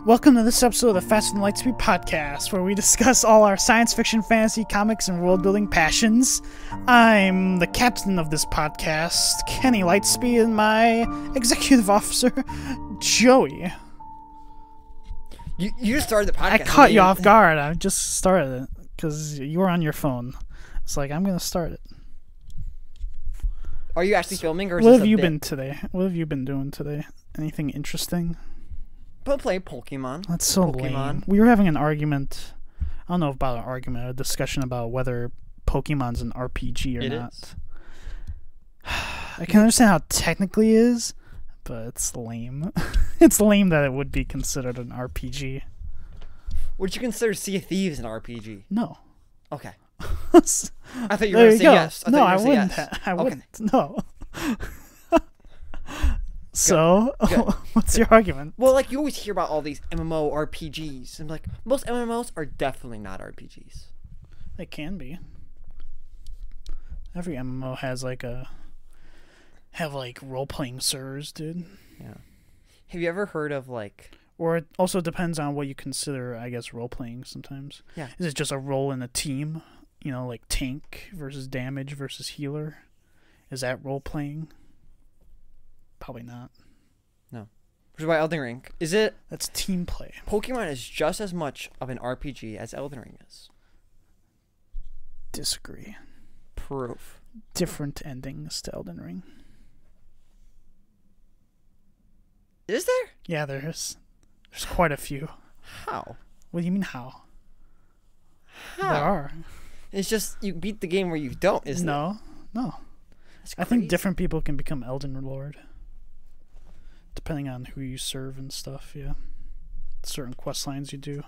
Welcome to this episode of the Faster Than Lightspeed podcast, where we discuss all our science fiction, fantasy, comics, and world-building passions. I'm the captain of this podcast, Kenny Lightspeed, and my executive officer, Joey. You started the podcast. I caught you off guard. I just started it because you were on your phone. It's like, I'm going to start it. Are you actually filming, or is What this have a you bit? been today? What have you been doing today? Anything interesting? But play Pokemon. That's so lame. We were having an argument. I don't know about an argument, a discussion about whether Pokemon's an RPG or not. Is. I can understand how technically it is, but it's lame. It's lame that it would be considered an RPG. Would you consider Sea of Thieves an RPG? No. Okay. I I thought you were going to say yes. No, I wouldn't. Yes. I wouldn't. Okay. No. So, Good. what's your argument? Well, like, you always hear about all these MMORPGs, and like, most MMOs are definitely not RPGs. It can be. Every MMO has have role-playing servers, dude. Yeah. Have you ever heard of like? Or it also depends on what you consider, I guess, role-playing sometimes. Yeah. Is it just a role in a team? You know, like tank versus damage versus healer? Is that role-playing? Probably not. No. Which is why Elden Ring. Is it? That's team play. Pokemon is just as much of an RPG as Elden Ring is. Disagree. Proof. Different endings to Elden Ring. Is there? Yeah, there's quite a few. How? What do you mean how? How? There are. It's just you beat the game where you don't, isn't it? No. That's I think crazy. different people can become Elden Lord. Depending on who you serve and stuff, yeah. Certain quest lines you do.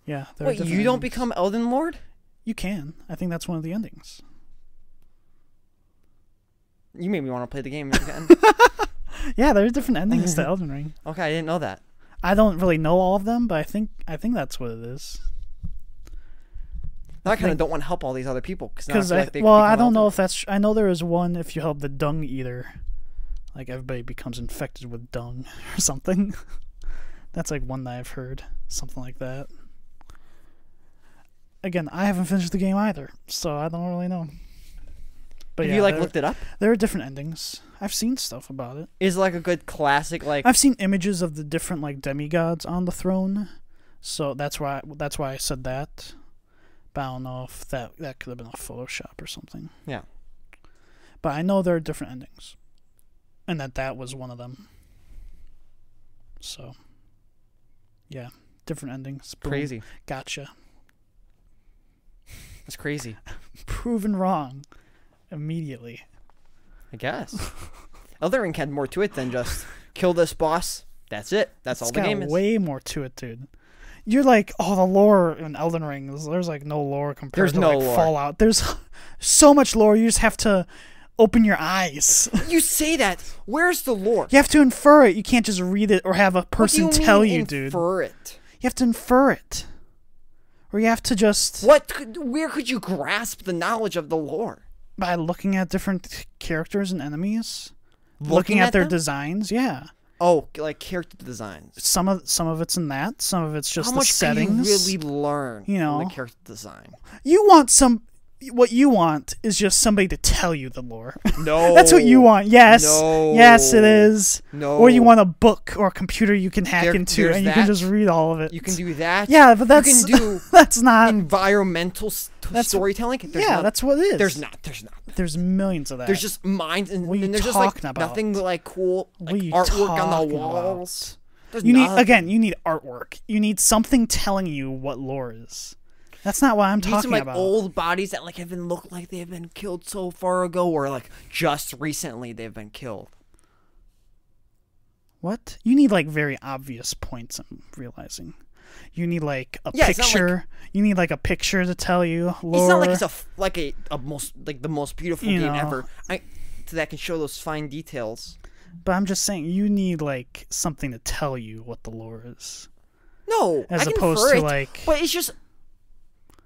Yeah, there are Wait, different you don't endings. become Elden Lord? You can. I think that's one of the endings. You made me want to play the game again. Yeah, there's different endings to Elden Ring. Okay, I didn't know that. I don't really know all of them, but I think that's what it is. Now I kind of don't want to help all these other people Because like they I become don't know Elden. if that's. I know there is one if you help the dung eater, like everybody becomes infected with dung or something. That's like one that I've heard, something like that. Again, I haven't finished the game either, so I don't really know. But Have yeah, you like looked it up? there are different endings. I've seen stuff about it. Is it like a good classic like? I've seen images of the different like demigods on the throne, so that's why I said that. But I don't know if that could have been a Photoshop or something. Yeah. But I know there are different endings, and that was one of them. So, yeah, different endings. Boom. Crazy. Gotcha. That's crazy. Proven wrong immediately. I guess. Elden Ring had more to it than just kill this boss. That's it. That's all the game is. Way more to it, dude. You're like, oh, the lore in Elden Ring. There's like no lore compared There's to no like lore. Fallout. There's so much lore. You just have to open your eyes. You say that. Where's the lore? You have to infer it. You can't just read it or have a What do person you tell mean you, dude. infer it? You have to infer it. Or you have to just... Where could you grasp the knowledge of the lore? By looking at different characters and enemies. Looking at their them? designs, yeah. Oh, like character designs. Some of it's in that. Some of it's just How the much settings. can you really learn You know. from the character design? You want what you want is just somebody to tell you the lore. No. That's what you want. Yes. No. Yes, it is. No. Or you want a book or a computer you can hack into there's and you can that. just read all of it. You can do that. Yeah, but that's You can do that's not environmental storytelling. that's what it is. There's not. There's millions of that. There's just minds, and, What are you and there's just like talking about? nothing like cool What like are you artwork on talking the about? walls. There's you nothing. need artwork. You need something telling you what lore is. That's not what I'm You need talking some like about. old bodies that like have been look like they've been killed so far ago, or like just recently they've been killed. What? You need like very obvious points. I'm realizing. You need like a Yeah, it's not picture. You need like a picture to tell you lore. It's not like it's a most like the most beautiful You game know. ever. That can show those fine details. But I'm just saying you need like something to tell you what the lore is, No, as I can opposed infer to it, like. but it's just.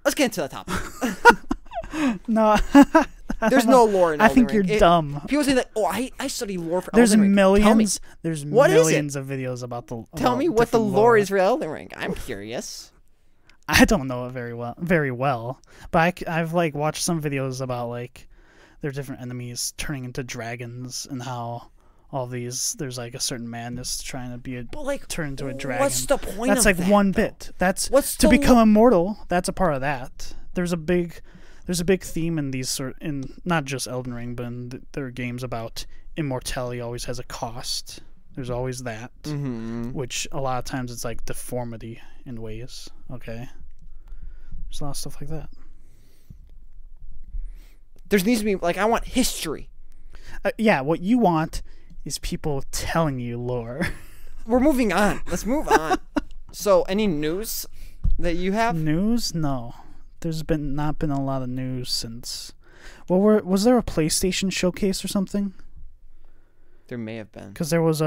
Let's get into the topic. No, There's no lore in I Elden think Ring. you're dumb. People say that, oh, I study lore for There's Elden Ring. millions. There's What is it? millions of videos about the. Tell me what the lore is for Elden Ring. I'm curious. I don't know it very well, but I've like watched some videos about like their different enemies turning into dragons and how all these there's like a certain madness trying to be turn into a dragon. What's the point? That's of like that, one though? bit. That's What's to the become immortal. That's a part of that. There's a big theme in these in not just Elden Ring, but in their games about immortality always has a cost. There's always that, which a lot of times it's like deformity in ways. Okay, there's a lot of stuff like that. There needs to be like I want history. Yeah, what you want is people telling you lore. We're moving on. Let's move on. So, any news that you have? News? No. There's not been a lot of news since. Well, was there a PlayStation showcase or something? There may have been. Because there was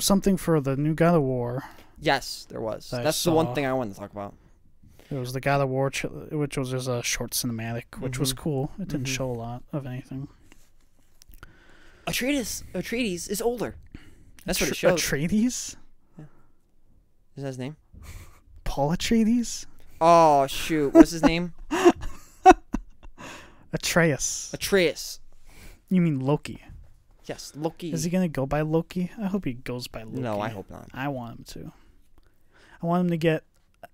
something for the new God of War. Yes, there was. That's the one thing I wanted to talk about. There was the God of War, which was just a short cinematic, which was cool. It didn't show a lot of anything. Atreides is older. That's what it shows. Atreides? Yeah. Is that his name? Paul Atreides? Oh, shoot. What's his name? Atreus. You mean Loki? Yes, Loki. Is he going to go by Loki? I hope he goes by Loki. No, I hope not. I want him to. I want him to get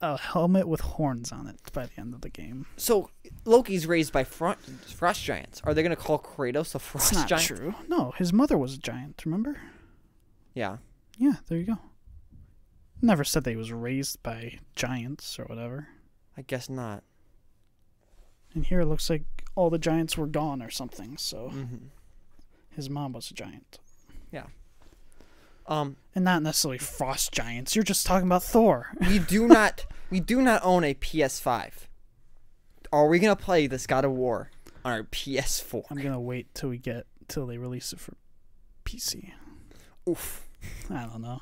a helmet with horns on it by the end of the game. So, Loki's raised by frost giants. Are they going to call Kratos a frost giant? That's not true. No, his mother was a giant, remember? Yeah. Yeah, there you go. Never said that he was raised by giants or whatever. I guess not. And here it looks like all the giants were gone or something, so his mom was a giant. Yeah. And not necessarily frost giants. You're just talking about Thor. we do not own a PS5. Are we gonna play this God of War on our PS4? I'm gonna wait till they release it for PC. Oof. I don't know.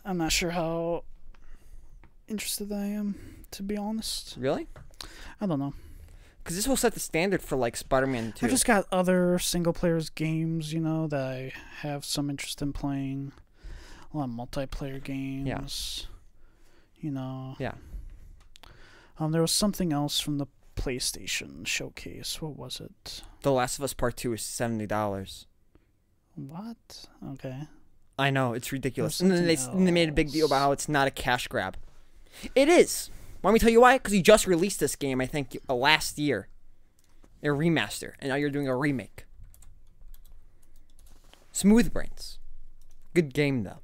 I'm not sure how interested I am, to be honest. Really? I don't know. Because this will set the standard for like Spider-Man 2. I just got other single players games, that I have some interest in playing. A lot of multiplayer games. Yeah. Yeah. There was something else from the PlayStation showcase. What was it? The Last of Us Part 2 is $70. What? Okay. I know, it's ridiculous. And then they made a big deal about how it's not a cash grab. It is. Want me to tell you why? Because you just released this game, I think, last year. A remaster. And now you're doing a remake. Smooth Brains. Good game, though.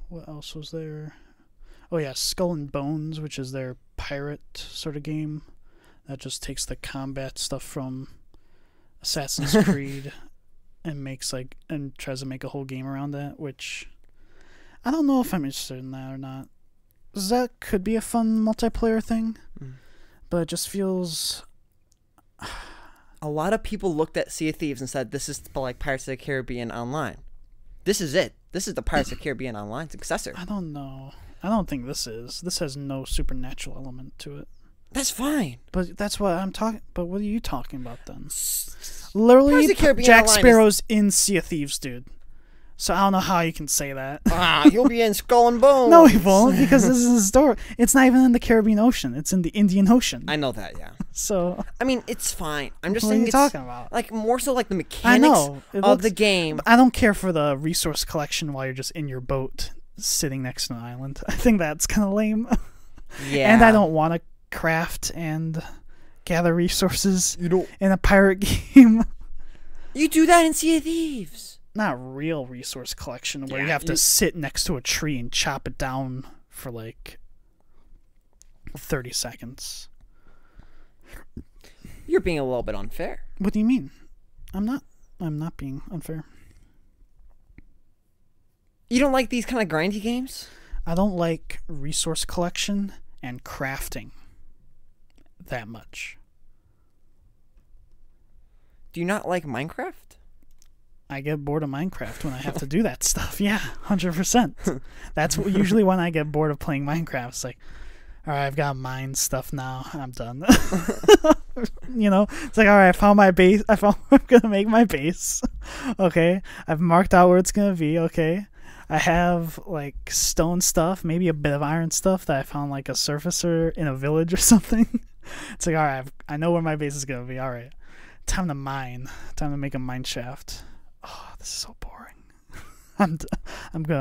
What else was there? Oh, yeah, Skull and Bones, which is their pirate sort of game. That just takes the combat stuff from Assassin's Creed and tries to make a whole game around that, which I don't know if I'm interested in that or not. That could be a fun multiplayer thing, but it just feels... A lot of people looked at Sea of Thieves and said, this is like Pirates of the Caribbean Online. This is it. This is the Pirates of the Caribbean Online successor. I don't know. I don't think this is. This has no supernatural element to it. That's fine. But that's what I'm talking... But what are you talking about then? Literally, the Jack Sparrow's in Sea of Thieves, dude. So I don't know how you can say that. He'll be in Skull and Bones. No, he won't, because this is a story. It's not even in the Caribbean Ocean. It's in the Indian Ocean. I know that, yeah. So I mean, it's fine. I'm just what saying are you talking about? Like more so like the mechanics of the game. I don't care for the resource collection while you're just in your boat sitting next to an island. I think that's kind of lame. Yeah. And I don't want to craft and gather resources in a pirate game. You do that in Sea of Thieves. Not real resource collection where you have to sit next to a tree and chop it down for like 30 seconds. You're being a little bit unfair. What do you mean? I'm not being unfair. You don't like these kind of grindy games? I don't like resource collection and crafting that much. Do you not like Minecraft? I get bored of Minecraft when I have to do that stuff. Yeah, 100%. That's usually when I get bored of playing Minecraft. It's like, all right, I've got mine stuff now. I'm done. You know, it's like, all right, I found my base. I found where I'm gonna make my base. Okay, I've marked out where it's gonna be. Okay, I have like stone stuff, maybe a bit of iron stuff that I found like a surfacer in a village or something. It's like, all right, I know where my base is gonna be. All right, time to mine. Time to make a mine shaft. Oh, this is so boring.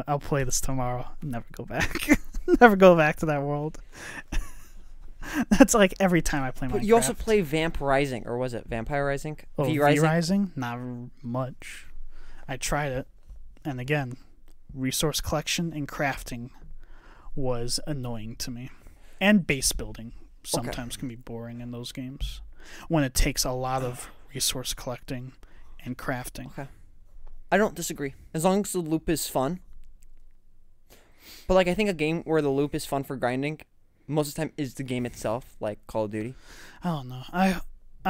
I'll play this tomorrow. Never go back. Never go back to that world. That's like every time I play Minecraft. But you also play Vamp Rising, or was it Vampire Rising? Oh, V Rising? Not much. I tried it, and again, resource collection and crafting was annoying to me. And base building sometimes can be boring in those games when it takes a lot of resource collecting and crafting. Okay. I don't disagree. As long as the loop is fun. But like I think a game where the loop is fun for grinding most of the time is the game itself, like Call of Duty. I don't know. I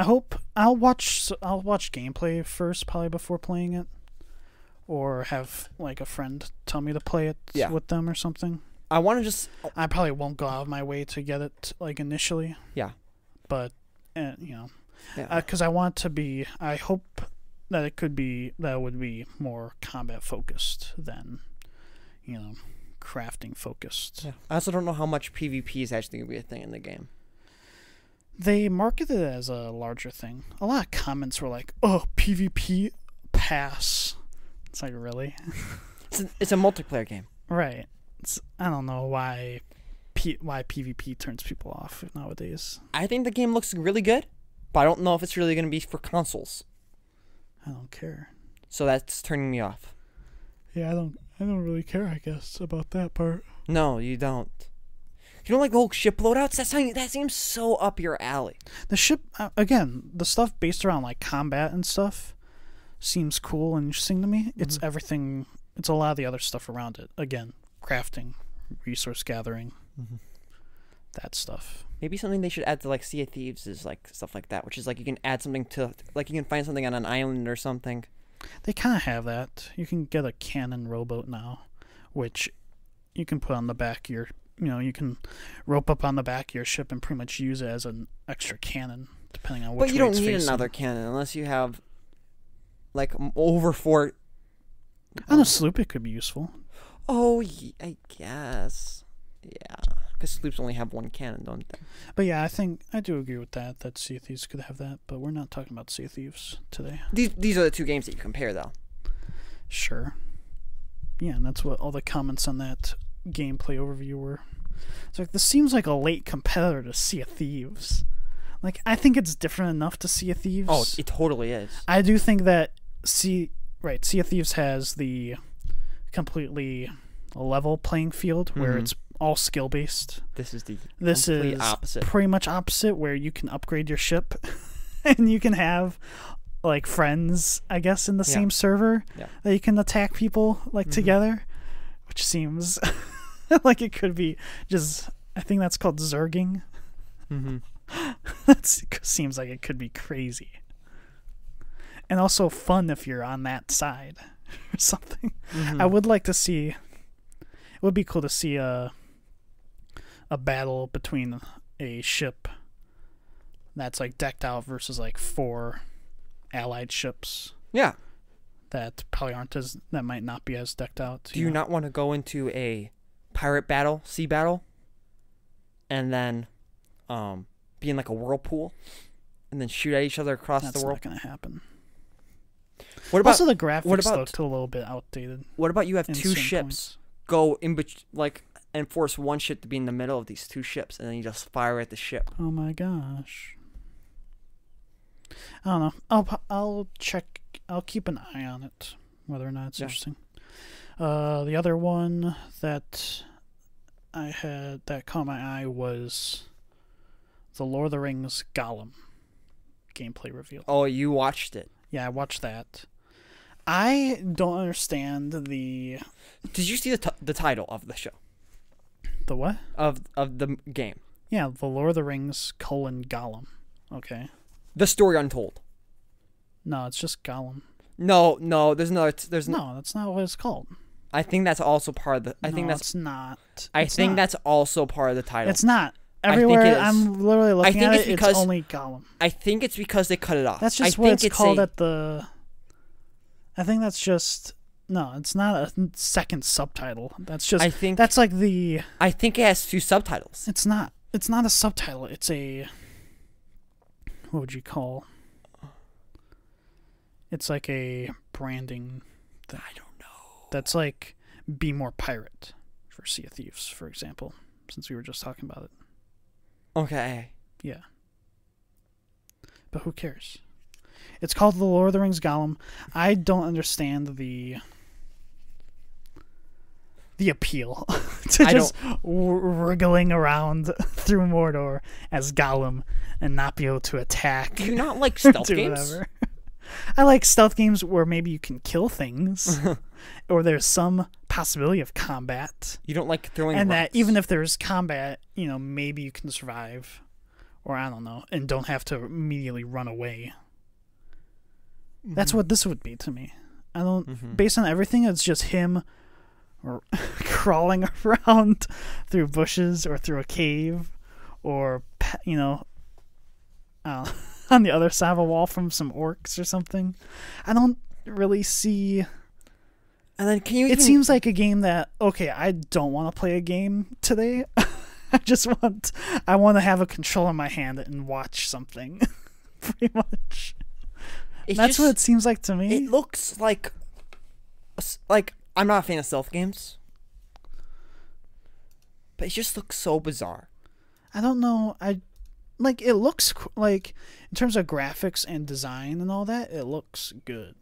hope I'll watch gameplay first probably before playing it, or have like a friend tell me to play it with them or something. I want to just I probably won't go out of my way to get it like initially. Yeah. But you know, because I want to be. I hope that it would be more combat focused than, you know, crafting focused. Yeah. I also don't know how much PvP is actually going to be a thing in the game. They marketed it as a larger thing. A lot of comments were like, "Oh, PvP pass." It's like, really? It's a multiplayer game. Right. I don't know why PvP turns people off nowadays. I think the game looks really good, but I don't know if it's really going to be for consoles. I don't care. So that's turning me off. Yeah, I don't really care, I guess, about that part. No, you don't. You don't like the whole ship loadouts? That seems so up your alley. The ship, again, the stuff based around like combat and stuff seems cool and interesting to me. Mm-hmm. It's everything. It's a lot of the other stuff around it. Again, crafting, resource gathering, that stuff. Maybe something they should add to like Sea of Thieves is like stuff like that, which is like you can add something to, like you can find something on an island or something. They kind of have that. You can get a cannon rowboat now, which you can put on the back of your, you can rope up on the back of your ship and pretty much use it as an extra cannon, depending on which way it's facing. But you don't need another cannon unless you have like over 4. On a sloop, it could be useful. Oh, I guess. Yeah. Because sloops only have one cannon, don't they? But yeah, I do agree with that Sea of Thieves could have that, but we're not talking about Sea of Thieves today. These are the two games that you compare, though. Sure. Yeah, and that's what all the comments on that gameplay overview were. It's like, this seems like a late competitor to Sea of Thieves. Like, I think it's different enough to Sea of Thieves. Oh, it totally is. I do think that Sea of Thieves has the completely level playing field where it's all skill based. This is opposite. Pretty much opposite, where you can upgrade your ship and you can have like friends, I guess, in the same server that you can attack people like together, which seems like it could be just, I think that's called zerging. That seems like it could be crazy. And also fun if you're on that side or something. I would like to see, it would be cool to see a battle between a ship that's like decked out versus like 4 allied ships. Yeah. That probably that might not be as decked out. Do you not want to go into a pirate battle, sea battle, and then be in like a whirlpool and then shoot at each other across the world? That's not going to happen. What about, also, the graphics looked a little bit outdated. What about you have 2 ships go in between, and force one ship to be in the middle of these 2 ships, and then you just fire at the ship? Oh my gosh. I don't know. I'll check. I'll keep an eye on it, whether or not it's interesting. The other one that I had that caught my eye was the Lord of the Rings Gollum gameplay reveal. Oh, you watched it? Yeah, I watched that. I don't understand the... Did you see the title of the show? The what? Of the game. Yeah, the Lord of the Rings : Gollum. Okay. The Story Untold. No, it's just Gollum. No, no, there's no, that's not what it's called. I think that's also part of the... It's not. I think that's also part of the title. It's not. everywhere is. I'm literally looking think at it's it, because- it's only Gollum. I think it's because they cut it off. That's just I what think it's called a, at the. I think that's just no. It's not a second subtitle. That's just. I think that's like the. I think it has 2 subtitles. It's not. It's not a subtitle. It's a. What would you call? It's like a branding thing. I don't know. That's like Be More Pirate for Sea of Thieves, for example, since we were just talking about it. Okay. Yeah. But who cares? It's called The Lord of the Rings Gollum. I don't understand the appeal to just wriggling around through Mordor as Gollum and not be able to attack. Do you not like stealth do games? whatever. I like stealth games where maybe you can kill things or there's some possibility of combat. You don't like throwing And rocks. that even if there's combat, maybe you can survive or I don't know, and don't have to immediately run away. Mm-hmm. That's what this would be to me. I don't based on everything, it's just him crawling around through bushes or through a cave or on the other side of a wall from some orcs or something. I don't really see. And then can you? It seems like a game that I don't want to play a game today. I want to have a controller in my hand and watch something. Pretty much. That's what it seems like to me. It looks like I'm not a fan of stealth games, but it just looks so bizarre. I don't know. It looks like in terms of graphics and design and all that, it looks good.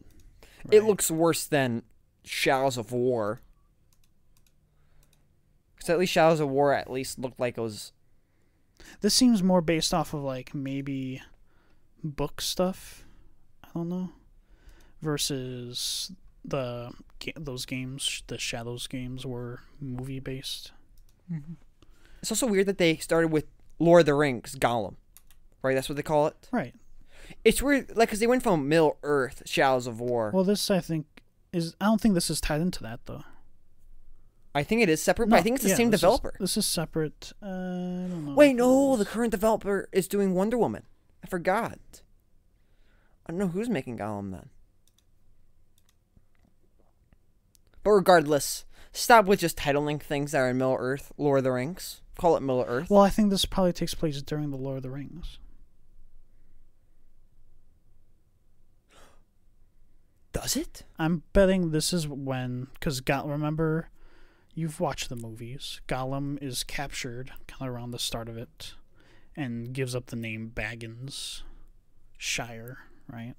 Right? It looks worse than Shadows of War. Because at least Shadows of War at least looked like it was. This seems more based off of maybe book stuff. I don't know. Versus those games, the Shadows games were movie based. Mm-hmm. It's also weird that they started with Lord of the Rings, Gollum, right? That's what they call it. Right. It's weird, because they went from Middle Earth, Shadows of War. Well, this I think is. I don't think this is tied into that though. I think it is separate, but I think it's the same developer. This is separate. I don't know. Wait, no, the current developer is doing Wonder Woman. I forgot. I don't know who's making Gollum then. But regardless, stop with just titling things that are in Middle Earth, Lord of the Rings. Call it Middle Earth. Well, I think this probably takes place during the Lord of the Rings. Does it? I'm betting this is when, because remember, you've watched the movies. Gollum is captured kind of around the start of it, and gives up the name Baggins Shire, right?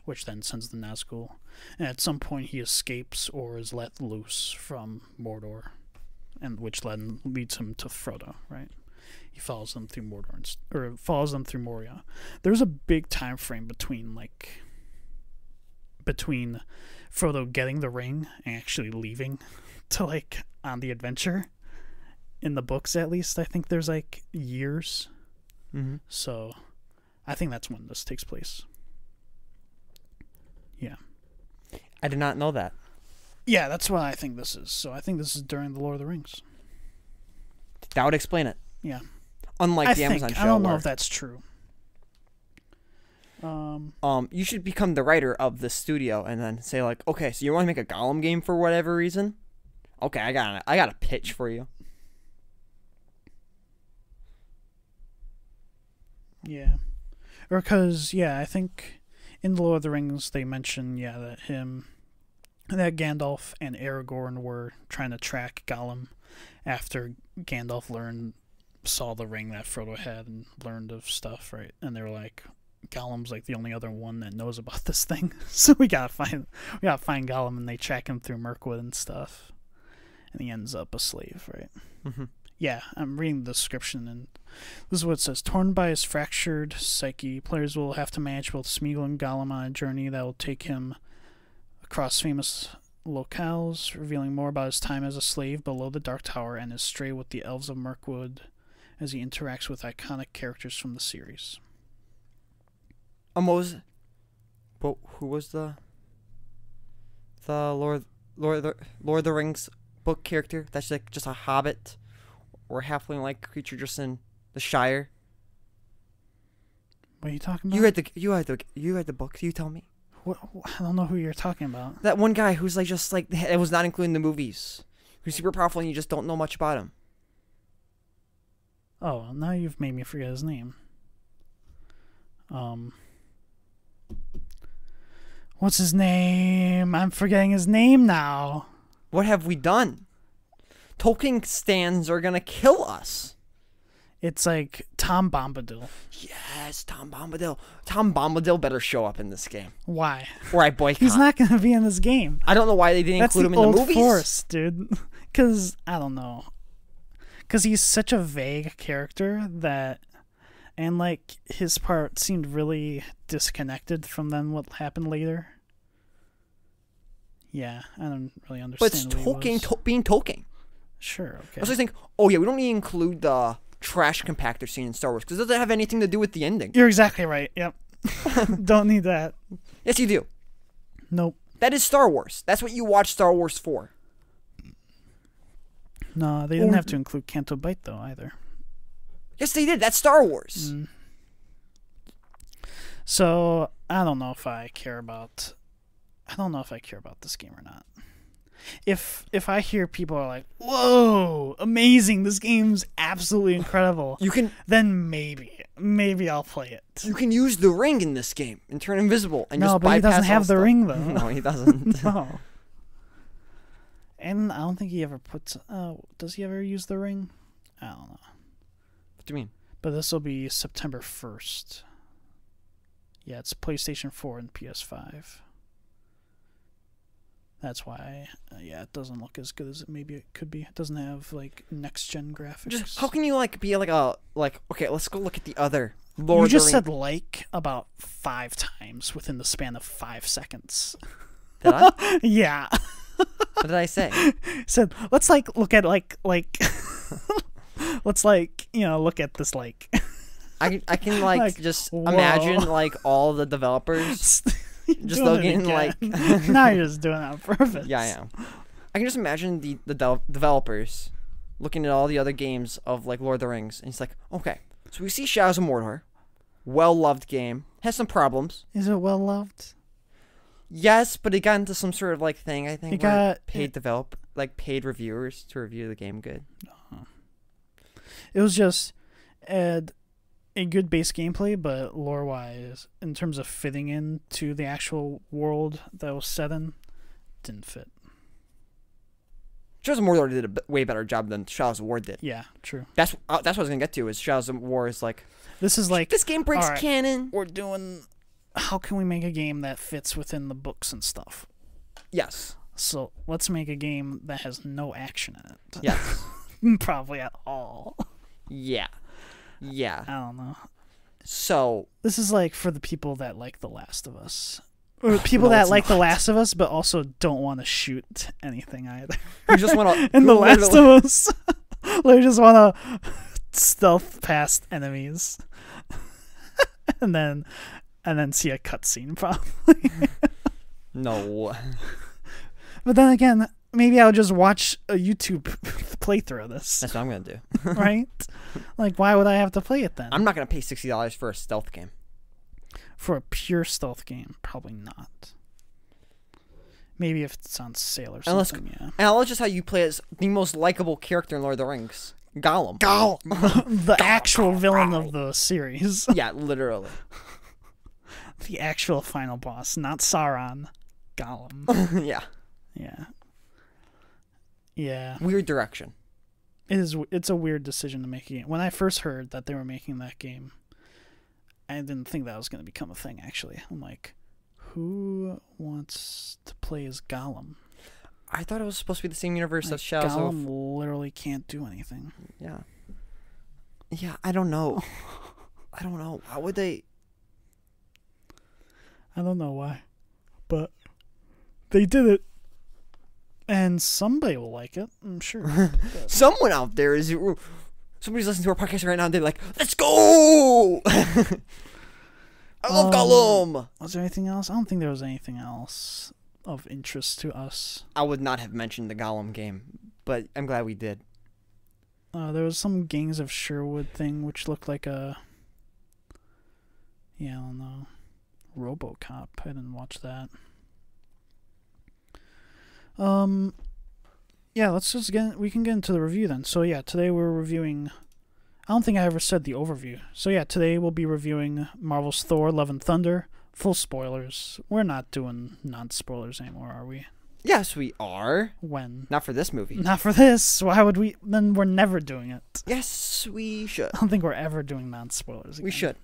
Which then sends the Nazgul. And at some point he escapes or is let loose from Mordor, and which then leads him to Frodo, right? He follows them through Mordor, or follows them through Moria. There's a big time frame between Frodo getting the ring and actually leaving to on the adventure. In the books, at least, I think there's years. Mm-hmm. So, I think that's when this takes place. Yeah. I did not know that. Yeah, that's what I think this is. So I think this is during the Lord of the Rings. That would explain it. Yeah. Unlike the Amazon show. I don't know if that's true. You should become the writer of the studio and then say okay, so you want to make a Gollum game for whatever reason? Okay, I got a pitch for you. Yeah. Or because, I think in the Lord of the Rings they mention, that Gandalf and Aragorn were trying to track Gollum after Gandalf saw the ring that Frodo had and learned of stuff, right? And they were like, Gollum's the only other one that knows about this thing, so we gotta find Gollum, and they track him through Mirkwood and stuff, and he ends up a slave, right? Mm-hmm. Yeah, I'm reading the description, and this is what it says. Torn by his fractured psyche, players will have to manage both Smeagol and Gollum on a journey that will take him across famous locales, revealing more about his time as a slave below the Dark Tower and his stray with the Elves of Mirkwood as he interacts with iconic characters from the series. Who was the Lord of the Rings book character? That's just a hobbit or halfling-like creature just in The Shire. What are you talking about? You read the book. You tell me. I don't know who you're talking about. That one guy who's like just like it was not included in the movies. Who's super powerful and you just don't know much about him. Oh, well, now you've made me forget his name. What's his name? I'm forgetting his name now. What have we done? Tolkien stands are gonna kill us. It's like Tom Bombadil. Yes, Tom Bombadil. Tom Bombadil better show up in this game. Why? Or I boycott. He's not going to be in this game. I don't know why they didn't include him in the movies. That's the old Force, dude. Because, I don't know. Because he's such a vague character that... And, like, his part seemed really disconnected from then what happened later. Yeah, I don't really understand. But it's Tolkien being Tolkien. Sure, okay. I was think, oh yeah, we don't need to include the trash compactor scene in Star Wars because it doesn't have anything to do with the ending. You're exactly right. Yep. Don't need that. Yes, you do. Nope. That is Star Wars. That's what you watch Star Wars for. No, they didn't have to include Canto Bight though either. Yes, they did. That's Star Wars. So I don't know if I care about this game or not. If I hear people are like, "Whoa, amazing! This game's absolutely incredible," then maybe I'll play it. You can use the ring in this game and turn invisible and no, just but he doesn't have the stuff. ring though. No, he doesn't. No. And I don't think he ever puts. Does he ever use the ring? I don't know. What do you mean? But this will be September 1st. Yeah, it's PlayStation 4 and PS5. That's why, yeah, it doesn't look as good as maybe it could be. It doesn't have, like, next-gen graphics. Just, how can you, like, be, okay, let's go look at the other Lord You just said, like, about 5 times within the span of 5 seconds. Did I? Yeah. What did I say? Said, let's, like, look at, like, let's, like, look at this, like... I can, like just whoa. Imagine, like, all the developers... just looking like now you're just doing it on purpose. Yeah, I am. I can just imagine the developers looking at all the other games of like Lord of the Rings, and it's like, okay, so we see Shadows of Mordor, well-loved game, has some problems. Is it well-loved? Yes, but it got into some sort of like thing. I think it got paid reviewers to review the game good. It was just a good base gameplay, but lore-wise, in terms of fitting into the actual world that was set in, didn't fit. Shadows of Mordor did a way better job than Shadows of War did. Yeah, true. That's what I was gonna get to. Is Shadows of War is like this game breaks right, canon. We're doing. How can we make a game that fits within the books and stuff? Yes. So let's make a game that has no action in it. Yes. Probably at all. Yeah. Yeah. I don't know. So this is like for the people that like The Last of Us. Or people that like The Last of Us but also don't want to shoot anything either. You just want to in The Last of Us. They just want to stealth past enemies. and then see a cutscene probably. No. But then again, maybe I'll just watch a YouTube playthrough of this. That's what I'm going to do. Right? Like, why would I have to play it then? I'm not going to pay $60 for a stealth game. For a pure stealth game, probably not. Maybe if it's on sale or something, yeah. And I love just how you play as the most likable character in Lord of the Rings. Gollum. The actual villain of the series. Yeah, literally. The actual final boss, not Sauron. Gollum. Yeah. Yeah. Yeah. Weird direction. It's a weird decision to make a game. When I first heard that they were making that game, I didn't think that was going to become a thing, actually. I'm like, who wants to play as Gollum? I thought it was supposed to be the same universe like, as Shadows of... Gollum literally can't do anything. Yeah. Yeah, I don't know. I don't know. Why would they... I don't know why. But they did it. And somebody will like it, I'm sure. Someone out there is... Somebody's listening to our podcast right now and they're like, let's go! I love Gollum! Was there anything else? I don't think there was anything else of interest to us. I would not have mentioned the Gollum game, but I'm glad we did. There was some Gangs of Sherwood thing which looked like I don't know, RoboCop. I didn't watch that. Yeah, we can get into the review then. So yeah, today we're reviewing, I don't think I ever said the overview. So yeah, today we'll be reviewing Marvel's Thor, Love and Thunder. Full spoilers. We're not doing non-spoilers anymore, are we? Yes, we are. When? Not for this movie. Not for this. Why would we? Then we're never doing it. Yes, we should. I don't think we're ever doing non-spoilers again. We should.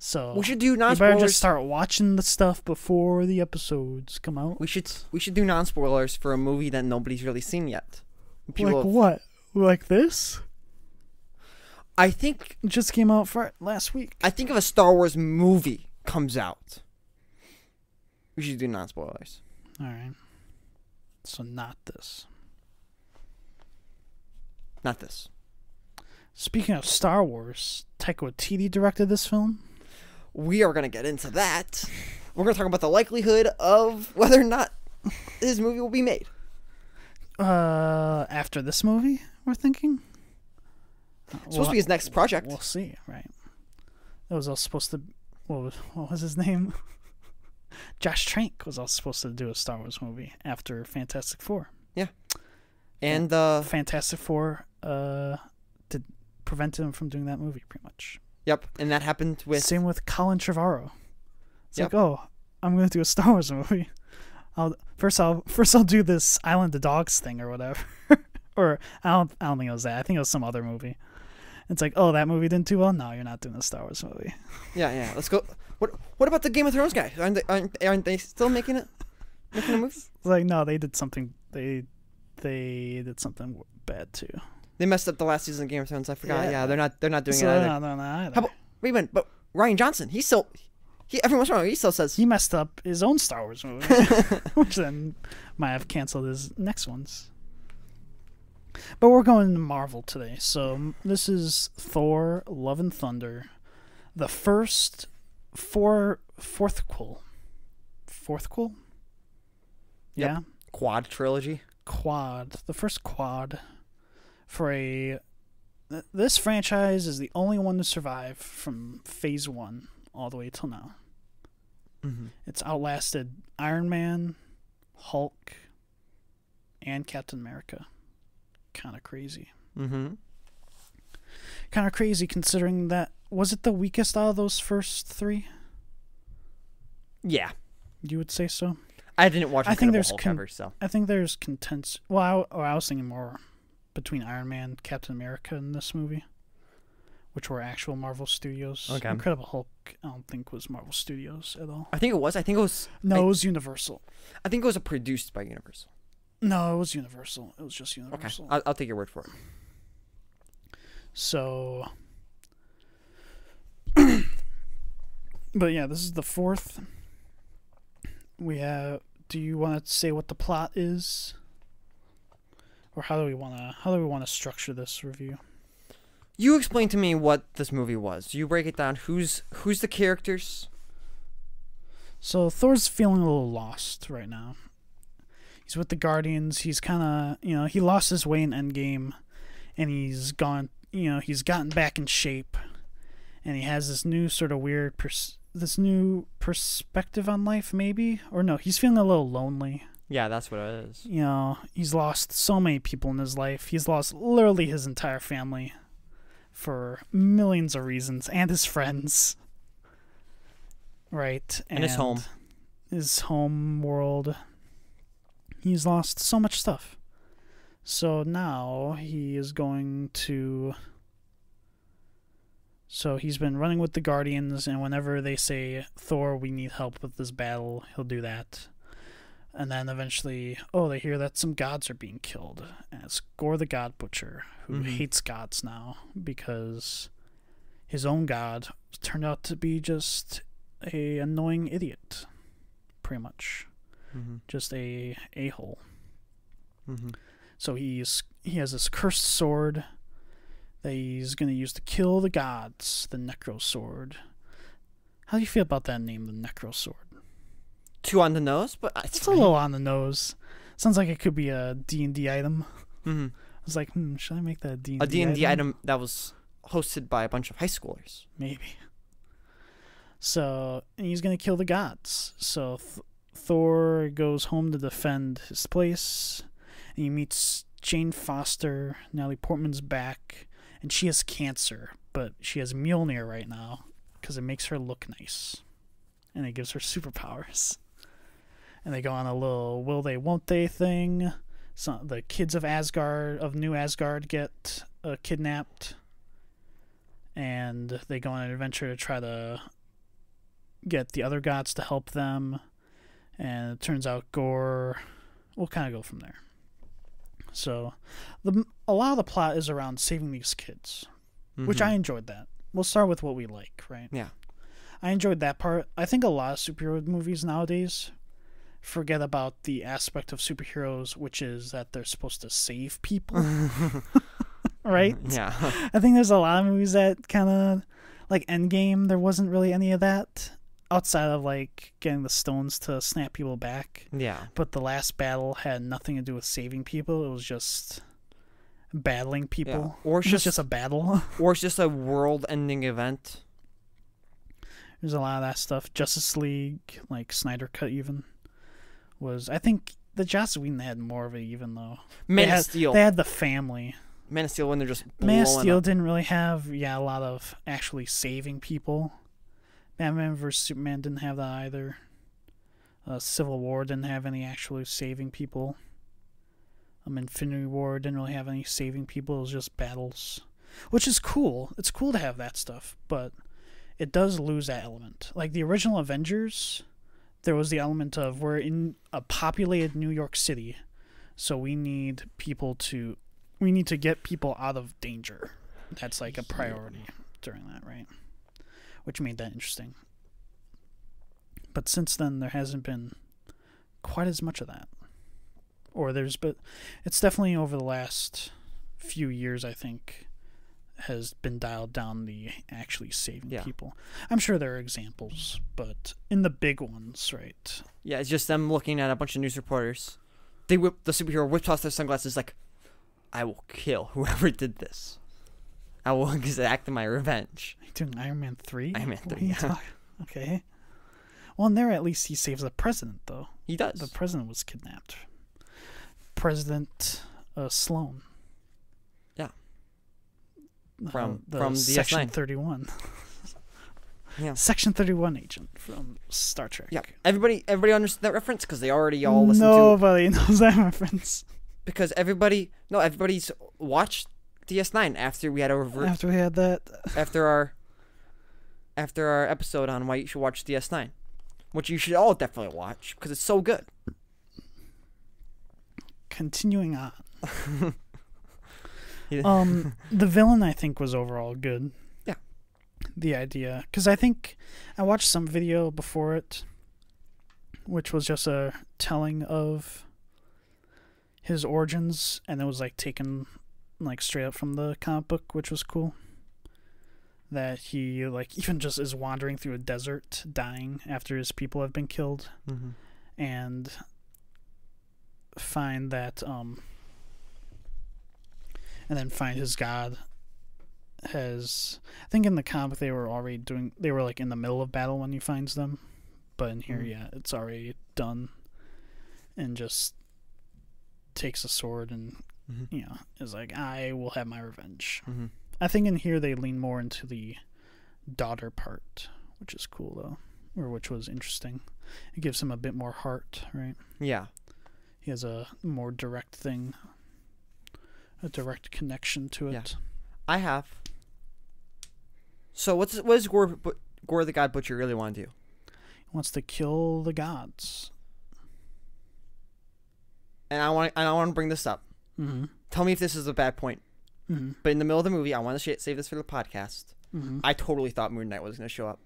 So we should do non-spoilers. You better just start watching the stuff before the episodes come out. We should do non-spoilers for a movie that nobody's really seen yet. What? Like this? I think it just came out last week. I think if a Star Wars movie comes out, we should do non-spoilers. All right. So not this. Not this. Speaking of Star Wars, Taika Waititi directed this film. We are going to get into that. We're going to talk about the likelihood of whether or not his movie will be made. After this movie, we're thinking? It's supposed to be his next project. We'll see, right? It was all supposed to... What was his name? Josh Trank was all supposed to do a Star Wars movie after Fantastic Four. Yeah. And Fantastic Four prevented him from doing that movie, pretty much. Yep, and that happened with... Same with Colin Trevorrow. It's like, oh, I'm going to do a Star Wars movie. First I'll do this Island of Dogs thing or whatever. Or I don't think it was that. I think it was some other movie. It's like, oh, that movie didn't do well? No, you're not doing a Star Wars movie. Yeah. Let's go. What about the Game of Thrones guys? Aren't they still making a movie? It's like, no, they did something. They did something bad too. They messed up the last season of Game of Thrones. I forgot. Yeah, they're not doing it either. No, not either. How about, wait a minute, but Ryan Johnson, every once in a while he still says he messed up his own Star Wars movie, which then might have canceled his next ones. But we're going to Marvel today, so this is Thor: Love and Thunder, the first fourthquel. Fourthquel? Yeah. Yep. Quad trilogy. The first quad for this franchise is the only one to survive from Phase 1 all the way till now. Mm-hmm. It's outlasted Iron Man, Hulk, and Captain America. Kind of crazy. Mm-hmm. Kind of crazy considering that, was it the weakest out of those first three? Yeah. You would say so? I didn't watch Incredible Hulk ever, so. I think there's contention. Well, I was thinking more between Iron Man, Captain America in this movie, which were actual Marvel Studios. Okay. Incredible Hulk, I don't think was Marvel Studios at all. I think it was. No, it was Universal. I think it was produced by Universal. No, it was Universal. It was just Universal. Okay, I'll take your word for it. So, but yeah, this is the fourth. We have. Do you want to say what the plot is, or how do we want to structure this review? You explain to me what this movie was. You break it down. Who's the characters? So Thor's feeling a little lost right now. He's with the Guardians. He's kind of, he lost his way in Endgame, and he's gotten back in shape, and he has this new sort of weird this new perspective on life, maybe? Or no, he's feeling a little lonely. Yeah, that's what it is. He's lost so many people in his life. He's lost literally his entire family for millions of reasons, and his friends. Right? And his home. His home world. He's lost so much stuff. So now he is going to... So he's been running with the Guardians, and whenever they say, Thor, we need help with this battle, he'll do that. And then eventually, they hear that some gods are being killed. And it's Gore the God Butcher, who hates gods now, because his own god turned out to be just a annoying idiot, pretty much. Mm-hmm. Just a a-hole. Mm-hmm. So he has this cursed sword that he's going to use to kill the gods, the Necro Sword. How do you feel about that name, the Necro Sword? Too on the nose, but it's a little on the nose. Sounds like it could be a D&D item. Mm-hmm. was like, should I make that a D&D A D&D item that was hosted by a bunch of high schoolers. Maybe. So, and he's going to kill the gods. So Thor goes home to defend his place, and he meets Jane Foster. Natalie Portman's back, and she has cancer, but she has Mjolnir right now because it makes her look nice, and it gives her superpowers. And they go on a little will they won't they thing. So the kids of New Asgard, get kidnapped, and they go on an adventure to try to get the other gods to help them. And it turns out Gore will kind of go from there. So a lot of the plot is around saving these kids, which I enjoyed that. We'll start with what we like, right? Yeah. I enjoyed that part. I think a lot of superhero movies nowadays forget about the aspect of superheroes, which is that they're supposed to save people. Right? Yeah. I think there's a lot of movies that kind of, like Endgame, there wasn't really any of that outside of like getting the stones to snap people back. Yeah. But the last battle had nothing to do with saving people. It was just battling people. Yeah. Or it's just a battle. Or it's just a world-ending event. There's a lot of that stuff. Justice League, like Snyder Cut even, was, I think the Joss Whedon had more of it even though. Man of Steel. They had the family. Man of Steel when they're just Man of Steel up. didn't really have, a lot of actually saving people. Batman vs. Superman didn't have that either. Civil War didn't have any actually saving people. Infinity War didn't really have any saving people. It was just battles, which is cool. It's cool to have that stuff, but it does lose that element. Like the original Avengers, there was the element of we're in a populated New York City, so we need to get people out of danger. That's like a priority during that, right? Which made that interesting. But since then, there hasn't been quite as much of that. But it's definitely over the last few years, I think, has been dialed down the actually saving people. I'm sure there are examples, but in the big ones, right? Yeah, it's just them looking at a bunch of news reporters. The superhero whips off their sunglasses like, I will kill whoever did this. I will exact my revenge. Are you doing Iron Man 3? Iron Man 3, yeah. Okay. Well, in there, at least he saves the president, though. He does. The president was kidnapped. President Sloan. Yeah. From the Section DS9. 31. Yeah. Section 31 agent from Star Trek. Yeah. Everybody understood that reference because they already all listened Nobody knows that reference. Because everybody's watched DS9 after we had after we had that. after our episode on why you should watch DS9, which you should all definitely watch because it's so good. Continuing on. The villain I think was overall good. Yeah. The idea, because I think I watched some video before it, which was just a telling of his origins, and it was like taken like straight up from the comic book, which was cool. That he like even just is wandering through a desert, dying after his people have been killed, and find that and then find his god has, I think in the comic they were like in the middle of battle when he finds them, but in here it's already done, and just takes a sword and is like, I will have my revenge. I think in here they lean more into the daughter part, which is cool though, or which was interesting. It gives him a bit more heart, right? Yeah. He has a more direct thing, a direct connection to it. Yeah. I have. So what does Gore the God Butcher really want to do? He wants to kill the gods. And I want to bring this up. Tell me if this is a bad point. But in the middle of the movie, I want to save this for the podcast. I totally thought Moon Knight was going to show up.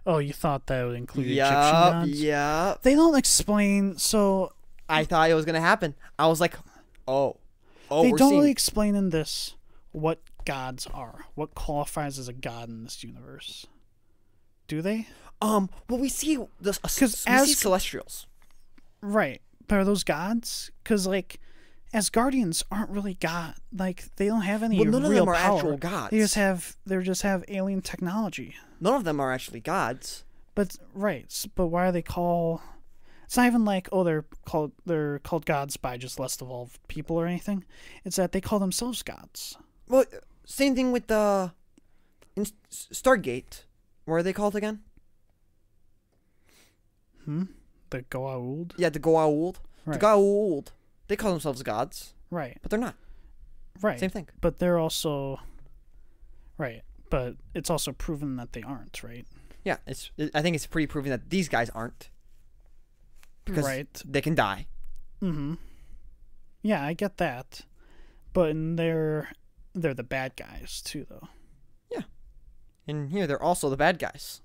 Oh, you thought that would include Egyptian gods? Yeah. They don't explain, so... I thought it was going to happen. I was like, oh, they don't really explain in this what gods are. What qualifies as a god in this universe. Do they? Well, we see see Celestials. Right. But are those gods? Because, like, Asgardians aren't really god. Like, they don't have any Well, none of real them are power. actual gods. They just have alien technology. None of them are actually gods. But but why are they called? It's not even like, oh, they're called gods by just less evolved people or anything. It's that they call themselves gods. Well, same thing with the Stargate. What are they called again? The Goa'uld? Yeah, the Goa'uld. Right. The Goa'uld. They call themselves gods. Right. But they're not. Right. Same thing. But they're also... Right. But it's also proven that they aren't, right? Yeah, I think it's pretty proven that these guys aren't. Because they can die. Mm-hmm. Yeah, I get that. But they're the bad guys, too, though. Yeah. And here, they're also the bad guys.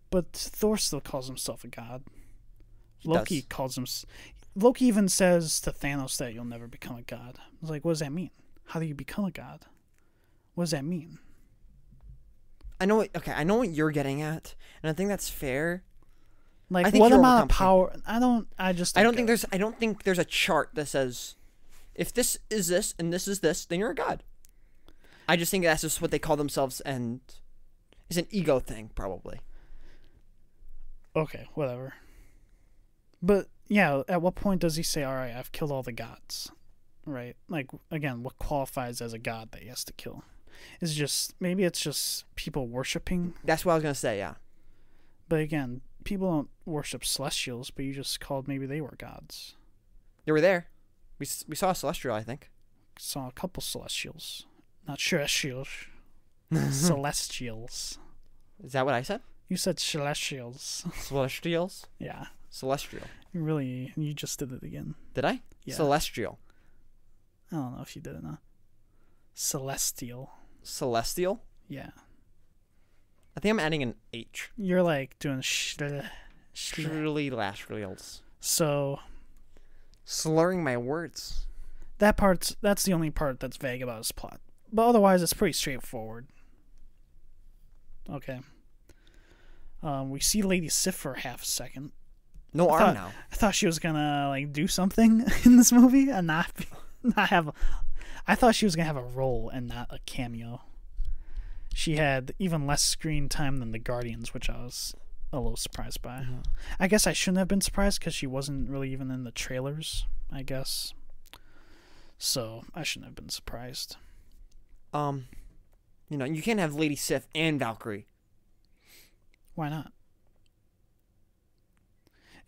But Thor still calls himself a god. Loki calls him... Loki even says to Thanos that you'll never become a god. I was like, what does that mean? How do you become a god? What does that mean? I know what you're getting at, and I think that's fair. Like, what amount of power? I don't think there's a chart that says if this is this and this is this, then you're a god. I just think that's just what they call themselves, and it's an ego thing, probably. Okay, whatever. But yeah, at what point does he say, all right, I've killed all the gods? Right? Like, again, what qualifies as a god that he has to kill? Maybe it's just people worshipping. That's what I was going to say, yeah. But again, people don't worship celestials, but you just called maybe they were gods. They were there. We saw a celestial, I think. Saw a couple celestials. Not celestials. Celestials. Is that what I said? You said celestials. Celestials? Yeah. Celestial. You just did it again. Did I? Yeah. Celestial. I don't know if you did it, no. Celestial. Celestial? Yeah. I think I'm adding an H. You're like doing Surely last reels. So. Slurring my words. That's the only part that's vague about his plot. But otherwise, it's pretty straightforward. Okay. We see Lady Sif for half a second. No arm now. I thought she was gonna like do something in this movie and not have. I thought she was gonna have a role and not a cameo. She had even less screen time than the Guardians, which I was a little surprised by. Mm-hmm. I guess I shouldn't have been surprised because she wasn't really even in the trailers, I guess. So I shouldn't have been surprised. You can't have Lady Sif and Valkyrie. Why not?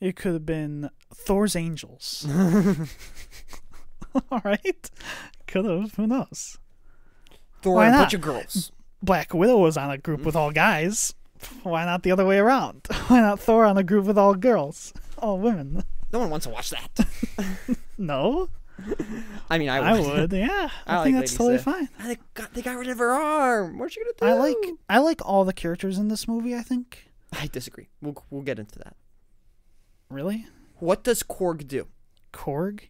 It could have been Thor's Angels. All right. Could have. Who knows? Thor and a bunch of girls. Black Widow was on a group with all guys. Why not the other way around? Why not Thor on a group with all girls? All women. No one wants to watch that. No? I mean, I would. Yeah. I think that's totally fine. They got rid of her arm. What's she gonna do? I like all the characters in this movie, I think. I disagree. We'll get into that. Really? What does Korg do? Korg?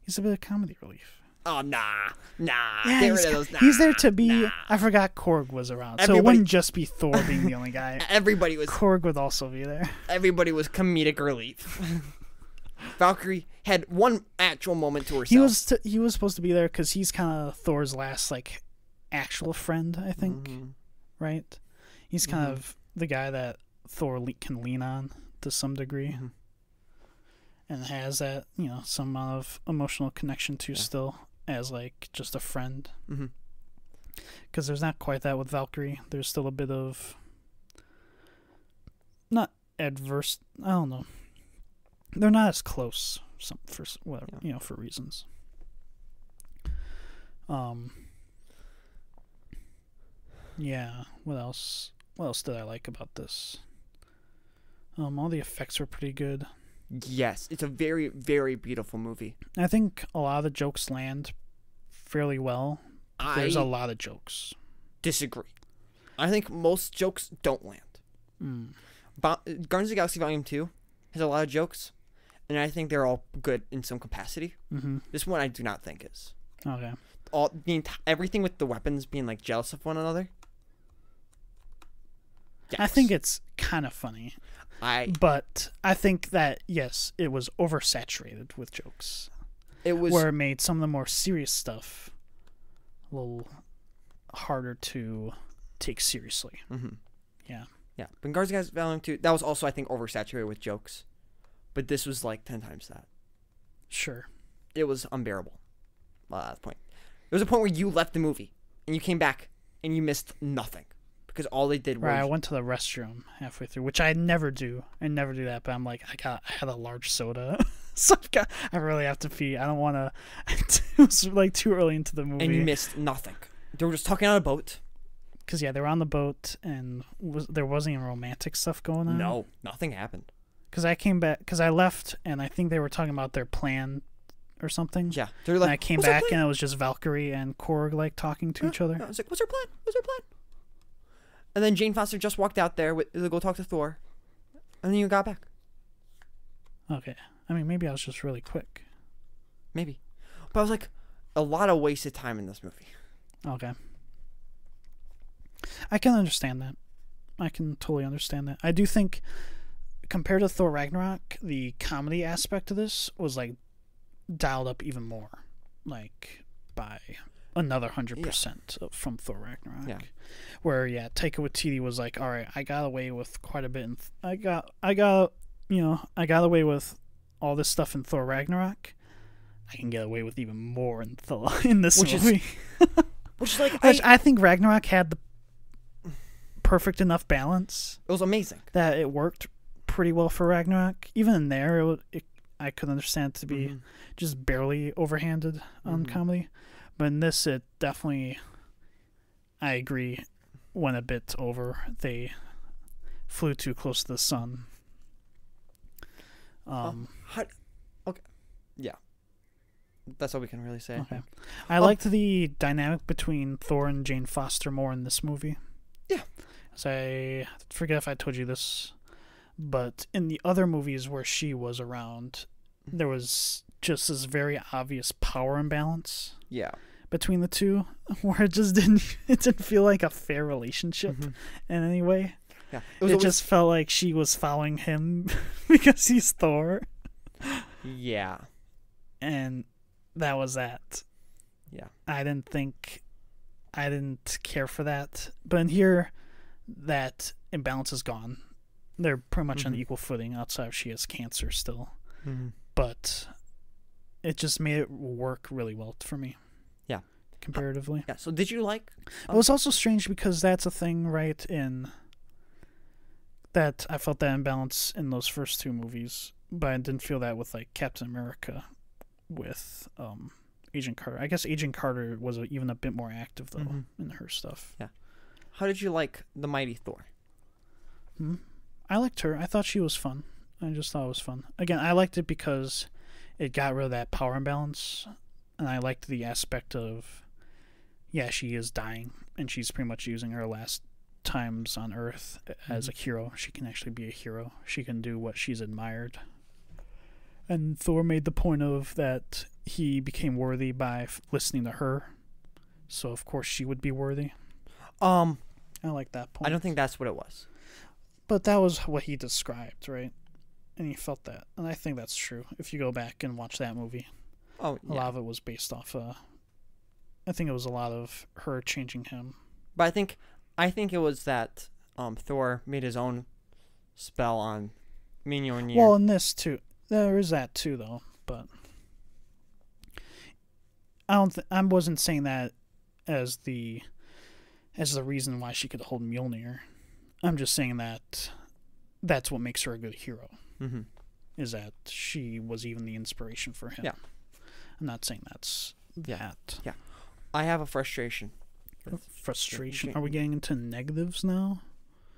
He's a bit of comedy relief. Oh, nah. Yeah, Get rid of those. Nah, he's there to be... Nah. I forgot Korg was around. So it wouldn't just be Thor being the only guy. Everybody was... Korg would also be there. Everybody was comedic relief. Valkyrie had one actual moment to herself. He was supposed to be there because he's kind of Thor's last, like, actual friend, I think. Mm-hmm. Right? He's kind of the guy that Thor can lean on to some degree. Mm-hmm. And has that, some amount of emotional connection to still as, like, just a friend. Because there's not quite that with Valkyrie. There's still a bit of... Not adverse... I don't know. They're not as close for whatever, for reasons. Yeah, what else? What else did I like about this? All the effects were pretty good. Yes, it's a very, very beautiful movie. I think a lot of the jokes land fairly well. There's a lot of jokes. Disagree. I think most jokes don't land. Guardians of the Galaxy Volume 2 has a lot of jokes, and I think they're all good in some capacity. This one I do not think is. Okay. Everything with the weapons being like jealous of one another. Yes. I think it's kind of funny. But I think that, yes, it was oversaturated with jokes. It was where it made some of the more serious stuff a little harder to take seriously. Yeah. Yeah, but Guardians of the Galaxy 2, that was also, I think, oversaturated with jokes. But this was like 10 times that. Sure. It was unbearable at that point. There was a point where you left the movie and you came back and you missed nothing because all they did was... Right, I went to the restroom halfway through, which I never do. I never do that, but I'm like, I had a large soda. So I really have to pee. I don't want to... It was like too early into the movie. And you missed nothing. They were just talking on a boat. Because, yeah, they were on the boat, and there wasn't even romantic stuff going on. No, nothing happened. Because I came back, because I left, and I think they were talking about their plan or something. Yeah. They're like, and I came back, and it was just Valkyrie and Korg, like, talking to each other. I was like, what's our plan? What's our plan? And then Jane Foster just walked out there to go talk to Thor, and then you got back. Okay. I mean, maybe I was just really quick. Maybe. But I was like, a lot of wasted time in this movie. Okay. I can understand that. I can totally understand that. I do think, compared to Thor Ragnarok, the comedy aspect of this was, like, dialed up even more. Like, by another 100% from Thor Ragnarok. Yeah. Where, yeah, Taika Waititi was like, all right, I got away with quite a bit. I got away with all this stuff in Thor Ragnarok. I can get away with even more in this movie. Which is like... I think Ragnarok had the perfect enough balance. It was amazing. That it worked pretty well for Ragnarok. Even in there, I could understand it to be just barely overhanded on comedy. But in this, it definitely, I agree, went a bit over. They flew too close to the sun. Okay. Yeah. That's all we can really say. Okay. I liked the dynamic between Thor and Jane Foster more in this movie. Yeah. So I forget if I told you this, but in the other movies where she was around, there was just this very obvious power imbalance. Yeah. Between the two, where it didn't feel like a fair relationship in any way. Yeah. It just felt like she was following him because he's Thor. Yeah. And that was that. Yeah. I didn't care for that. But in here, that imbalance is gone. They're pretty much on equal footing outside of she has cancer still. But it just made it work really well for me. Yeah. Comparatively. Yeah. So did you like... It was also strange because that's a thing, right, in... That I felt that imbalance in those first two movies. But I didn't feel that with, like, Captain America with Agent Carter. I guess Agent Carter was even a bit more active, though, in her stuff. Yeah. How did you like the Mighty Thor? I liked her. I thought she was fun. I just thought it was fun. Again, I liked it because it got rid of that power imbalance. And I liked the aspect of, yeah, she is dying. And she's pretty much using her last times on Earth as a hero. She can actually be a hero. She can do what she's admired. And Thor made the point of that he became worthy by listening to her. So, of course, she would be worthy. I like that point. I don't think that's what it was. But that was what he described, right? And he felt that. And I think that's true. If you go back and watch that movie, a lot of it was based off... I think it was a lot of her changing him. But I think it was that Thor made his own spell on Mjolnir. Well, in this, too. There is that, too, though. But... I wasn't saying that as the reason why she could hold Mjolnir. I'm just saying that that's what makes her a good hero. Is that she was even the inspiration for him. Yeah. I'm not saying that's that. Yeah. I have a frustration. Frustration? Are we getting into negatives now?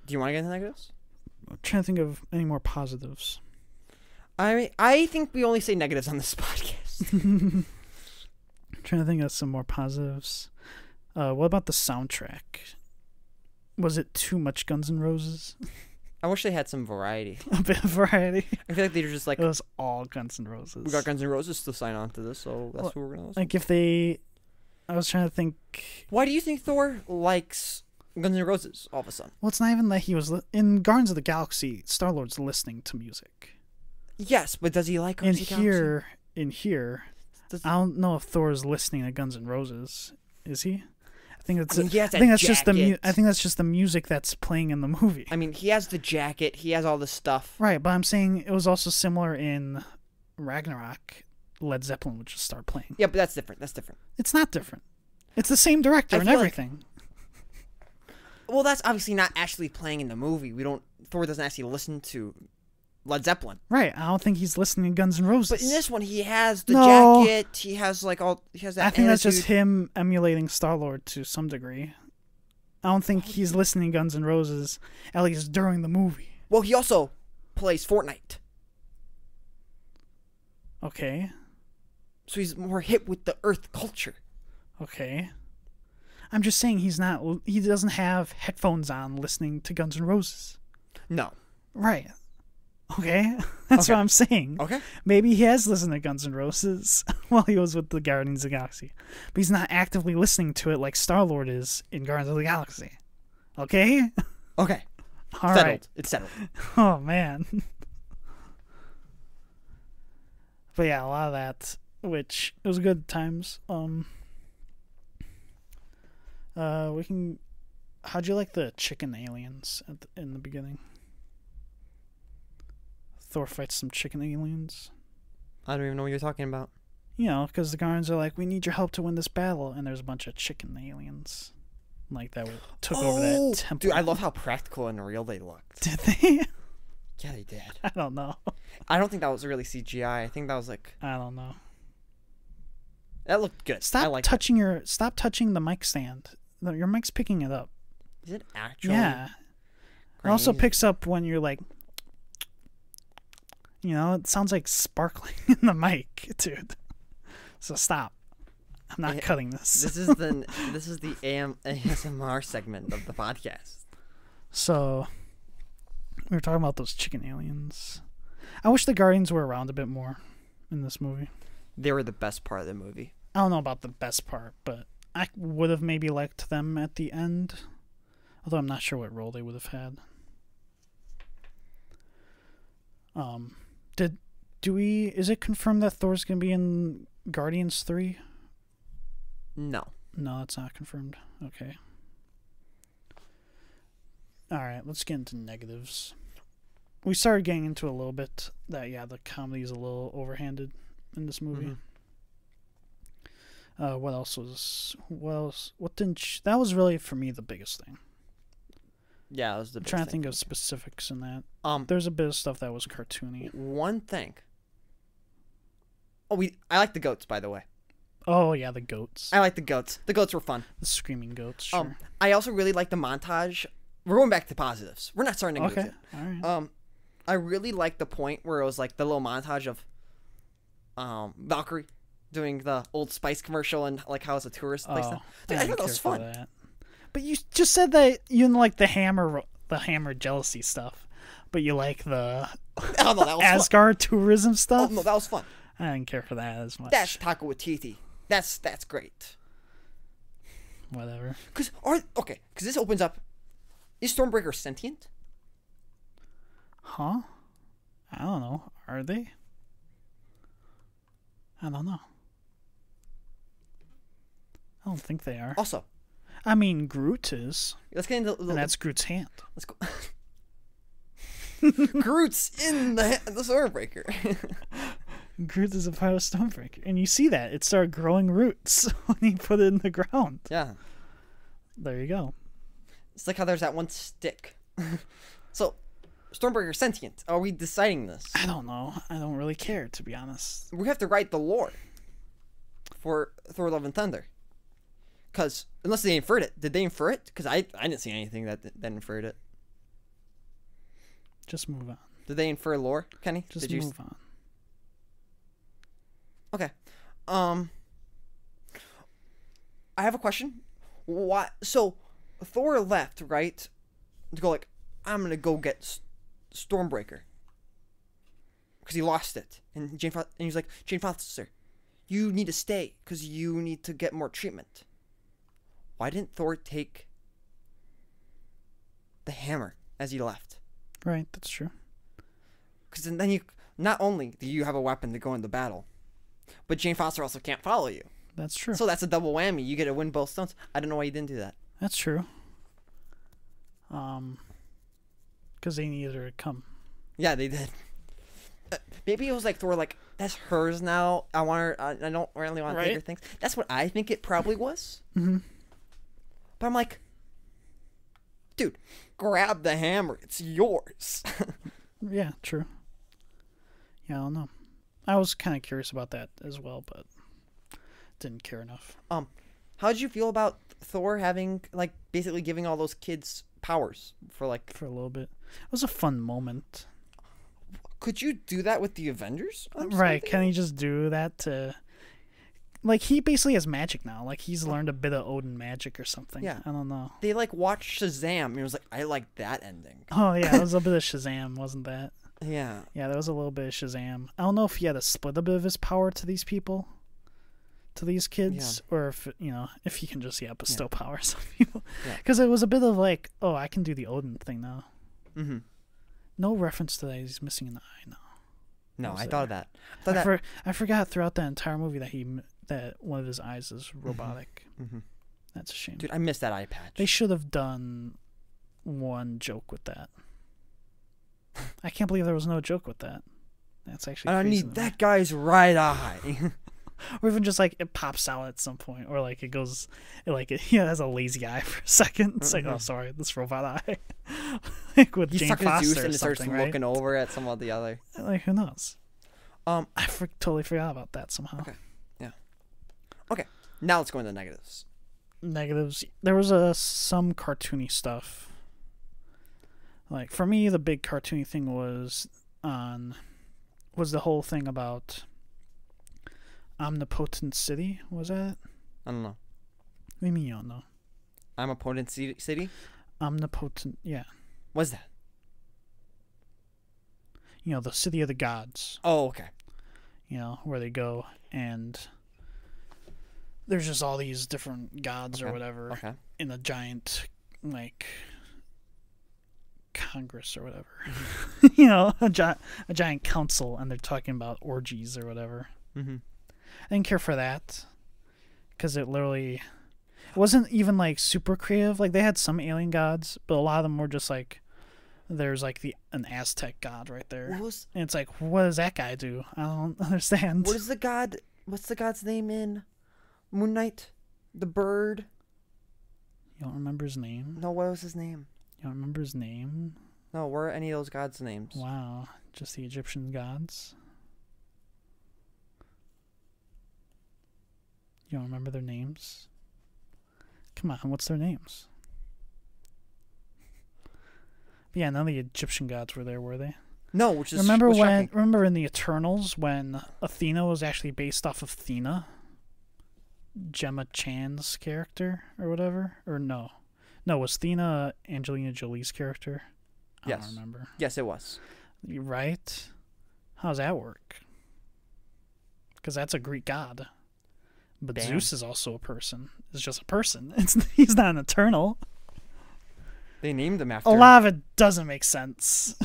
Do you want to get into negatives? I'm trying to think of any more positives. I think we only say negatives on this podcast. Trying to think of some more positives. What about the soundtrack? Was it too much Guns N' Roses? I wish they had some variety. A bit of variety. I feel like they were just like... It was all Guns N' Roses. We got Guns N' Roses to sign on to this, so that's who we're going to listen to. Like if they... I was trying to think... Why do you think Thor likes Guns N' Roses all of a sudden? Well, it's not even that he was... In Guardians of the Galaxy, Star-Lord's listening to music. Yes, but does he like Guardians of the Galaxy? In here, I don't know if Thor's listening to Guns N' Roses. Is he? I think that's. I mean, he has I think that that's just the. jacket. I think that's just the music that's playing in the movie. I mean, he has the jacket. He has all this stuff. Right, but I'm saying it was also similar in Ragnarok. Led Zeppelin would just start playing. Yeah, but that's different. That's different. It's not different. It's the same director and everything. Well, that's obviously not actually playing in the movie. Thor doesn't actually listen to Led Zeppelin. Right. I don't think he's listening to Guns N' Roses. But in this one, he has the jacket. He has He has that. I think that's just attitude. him emulating Star-Lord to some degree. I don't think he's listening to Guns N' Roses, at least during the movie. Well, he also plays Fortnite. Okay. So he's more hip with the Earth culture. Okay. I'm just saying he doesn't have headphones on listening to Guns N' Roses. No. Right. Okay. That's what I'm saying. Okay. Maybe he has listened to Guns N' Roses while he was with the Guardians of the Galaxy. But he's not actively listening to it like Star-Lord is in Guardians of the Galaxy. Okay? Okay. All settled. right. It's settled. Oh, man. But yeah, a lot of that, which it was good times. How'd you like the chicken aliens in the beginning? Thor fights some chicken aliens. I don't even know what you're talking about. You know, because the Guardians are like, we need your help to win this battle, and there's a bunch of chicken aliens. Like, that took over that temple. Dude, I love how practical and real they looked. Did they? Yeah, they did. I don't know. I don't think that was really CGI. I think that was like... I don't know. That looked good. Stop touching the mic stand. Your mic's picking it up. Is it actually? Yeah. It also picks up when you're like... You know, it sounds like sparkling in the mic, dude. So stop. I'm not cutting this. This is the ASMR segment of the podcast. So we were talking about those chicken aliens. I wish the Guardians were around a bit more in this movie. They were the best part of the movie. I don't know about the best part, but I would have maybe liked them at the end. Although I'm not sure what role they would have had. Is it confirmed that Thor's gonna be in Guardians 3? No, that's not confirmed. Okay. Alright, let's get into negatives. We started getting into a little bit that, yeah, the comedy is a little overhanded in this movie. Mm-hmm. That was really, for me, the biggest thing. Yeah, that was the I'm biggest trying to thing. think of specifics in that. There's a bit of stuff that was cartoony. One thing. I like the goats, by the way. Oh, yeah, the goats. I like the goats. The goats were fun. The screaming goats, sure. I also really like the montage. We're going back to positives. We're not starting negatives yet. All right. I really like the point where it was like the little montage of Valkyrie doing the Old Spice commercial and like how it's a tourist place now. Dude, I thought that was fun. That. But you just said that you didn't like the hammer jealousy stuff, but you like the Oh, no, that was Asgard fun. tourism stuff. Oh, no, that was fun. I didn't care for that as much. That's Taika Waititi. That's great. Whatever. Because this opens up. Is Stormbreaker sentient? Huh? I don't know. Are they? I don't know. I don't think they are. Also, I mean, Groot is. Let's get into and that's Groot's hand. Let's go. Groot's in the Stormbreaker. Groot is a part of Stormbreaker, and you see that it started growing roots when he put it in the ground. Yeah. There you go. It's like how there's that one stick. So, Stormbreaker sentient. Are we deciding this? I don't know. I don't really care, to be honest. We have to write the lore for Thor: Love and Thunder. Because unless they inferred it, did they infer it? Because I didn't see anything that inferred it. Just move on. Did they infer lore, Kenny? Just move on. Okay. I have a question. Why? So, Thor left, right? To go like, I'm gonna go get Stormbreaker because he lost it, and he's like, Jane Foster, you need to stay because you need to get more treatment. Why didn't Thor take the hammer as he left? Right, that's true. Because then you not only do you have a weapon to go into battle, But Jane Foster also can't follow you. That's true. So that's a double whammy. You get to win both stones. I don't know why you didn't do that. That's true. Because they needed her to come. Yeah, they did. Maybe it was like Thor, like, that's hers now. I want her. I don't really want to take her things. That's what I think it probably was. Mm-hmm. But I'm like, dude, grab the hammer. It's yours. Yeah, true. Yeah, I don't know. I was kind of curious about that as well, but didn't care enough. How did you feel about Thor having, like, basically giving all those kids powers for a little bit? It was a fun moment. Could you do that with the Avengers? Right? Can he just do that to? Like, he basically has magic now. Like, he's learned a bit of Odin magic or something. Yeah. I don't know. They, like, watched Shazam, and it was like, I like that ending. Oh, yeah. It was a bit of Shazam, wasn't that? Yeah. Yeah, there was a little bit of Shazam. I don't know if he had to split a bit of his power to these people, to these kids, or if, if he can just, bestow powers on people. Because it was a bit of like, oh, I can do the Odin thing now. Mm-hmm. No reference to that he's missing an eye now. No, I thought of that. I forgot throughout that entire movie that one of his eyes is robotic. Mm-hmm. That's a shame. Dude, I missed that eye patch. They should have done one joke with that. I can't believe there was no joke with that. That's actually I don't need that guy's right eye. Or even just like it pops out at some point, or like it goes, it has a lazy eye for a second. It's like, oh, sorry, this robot eye. Like with Jane Foster Zeus and or starts something, looking over at some of the other. Like, who knows? I totally forgot about that somehow. Okay, yeah. Okay, now let's go into negatives. Negatives. There was some cartoony stuff. Like for me, the big cartoony thing was the whole thing about Omnipotent City. Was that? I don't know. What do you mean you don't know? Omnipotent City? Omnipotent, yeah. What's that? The city of the gods. Oh, okay. Where they go and there's just all these different gods or whatever in a giant, like, Congress or whatever. A giant council, and they're talking about orgies or whatever. Mm-hmm. I didn't care for that because it wasn't even like super creative. Like they had some alien gods, but a lot of them were just like there's like an Aztec god right there, and it's like, what does that guy do? I don't understand. What's the god's name in Moon Knight? The bird. You don't remember his name? No, what was his name? You don't remember his name? No, what are any of those gods' names? Wow, just the Egyptian gods. You don't remember their names? Come on, what's their names? But yeah, none of the Egyptian gods were there, were they? No, which is remember in the Eternals when Athena was actually based off of Thena? Gemma Chan's character or whatever? Or no. No, was Thena Angelina Jolie's character? I don't remember. Yes, it was. Right? How does that work? Because that's a Greek god. But damn. Zeus is also a person. It's just a person. He's not an eternal. They named him after... A lot of it doesn't make sense.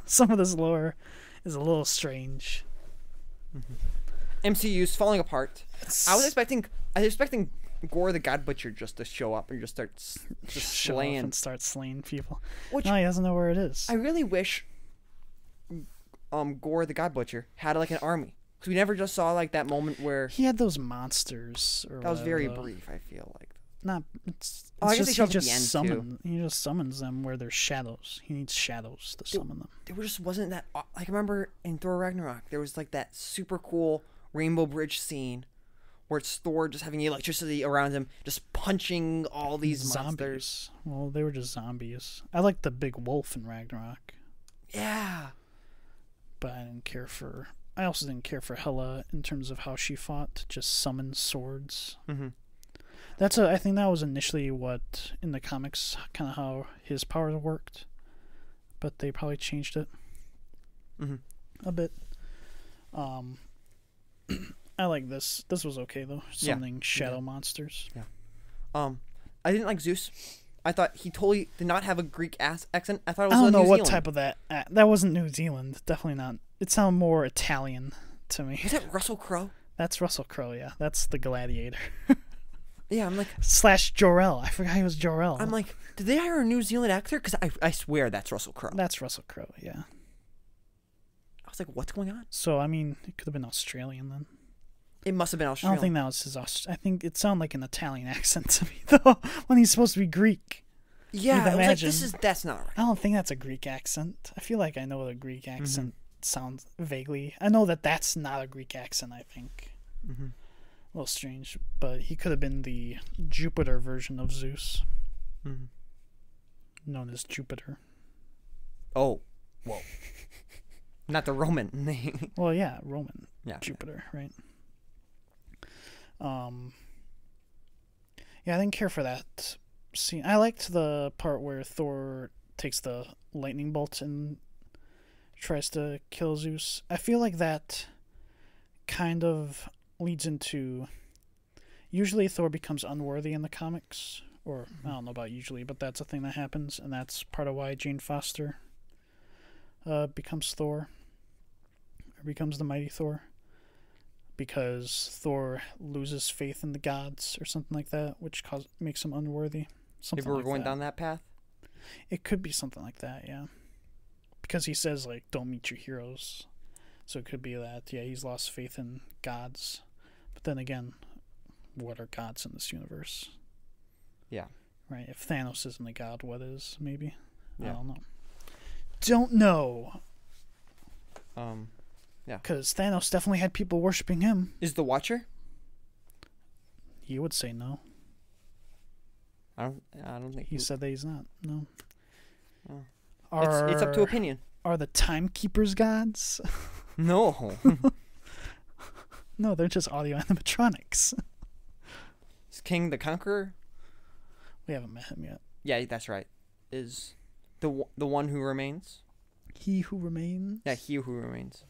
Some of this lore is a little strange. Mm-hmm. MCU's falling apart. I was expecting Gore the God Butcher just to show up and just start slaying. And start slaying people. No, he doesn't know where it is. I really wish Gore the God Butcher had like an army. Because we never just saw like that moment where he had those monsters. That was very brief. I feel like. I guess he just summons them where there's shadows. He needs shadows to summon them. There just wasn't that. Like I remember in Thor Ragnarok, there was like that super cool Rainbow Bridge scene where it's Thor just having electricity around him, just punching all these monsters. Well, they were just zombies. I liked the big wolf in Ragnarok. Yeah. But I also didn't care for Hela in terms of how she fought to just summon swords. Mm-hmm. I think that was initially what, in the comics, kind of how his powers worked. But they probably changed it a bit. I like this. This was okay, though. Summoning shadow monsters. Yeah. I didn't like Zeus. I thought he totally did not have a Greek accent. I thought it was New Zealand. I don't know what type of that. That wasn't New Zealand. Definitely not. It sounded more Italian to me. Is that Russell Crowe? That's Russell Crowe, yeah. That's the Gladiator. Yeah, I'm like... Slash Jor-El. I forgot he was Jor-El. I'm like, did they hire a New Zealand actor? Because I swear that's Russell Crowe. That's Russell Crowe, yeah. I was like, what's going on? So, I mean, it could have been Australian then. It must have been Australian. I don't think that was his... I think it sounded like an Italian accent to me, though, when he's supposed to be Greek. Yeah, I was like, that's not right. I don't think that's a Greek accent. I feel like I know what a Greek accent sounds vaguely. I know that that's not a Greek accent, I think. A little strange, but he could have been the Jupiter version of Zeus. Known as Jupiter. Oh. Whoa. Not the Roman name. Well, yeah, Roman. Yeah. Jupiter, right? Yeah, I didn't care for that scene. I liked the part where Thor takes the lightning bolt and tries to kill Zeus. I feel like that kind of leads into... Usually Thor becomes unworthy in the comics. Or, I don't know about usually, but that's a thing that happens. And that's part of why Jane Foster becomes Thor. Or becomes the mighty Thor. Because Thor loses faith in the gods or something like that, which makes him unworthy. Something Maybe we're like going that. down that path? It could be something like that, yeah. Because he says, like, don't meet your heroes. So it could be that, yeah, he's lost faith in gods. But then again, what are gods in this universe? Yeah. Right? If Thanos isn't a god, what is, maybe? Yeah. I don't know. Don't know. Yeah. Because Thanos definitely had people worshipping him. Is the Watcher? He would say no. I don't think He said that he's not. No. Oh. It's up to opinion. Are the timekeepers gods? No. No, they're just audio animatronics. Is King the Conqueror? We haven't met him yet. Yeah, that's right. Is the one who remains? He who remains? Yeah, he who remains.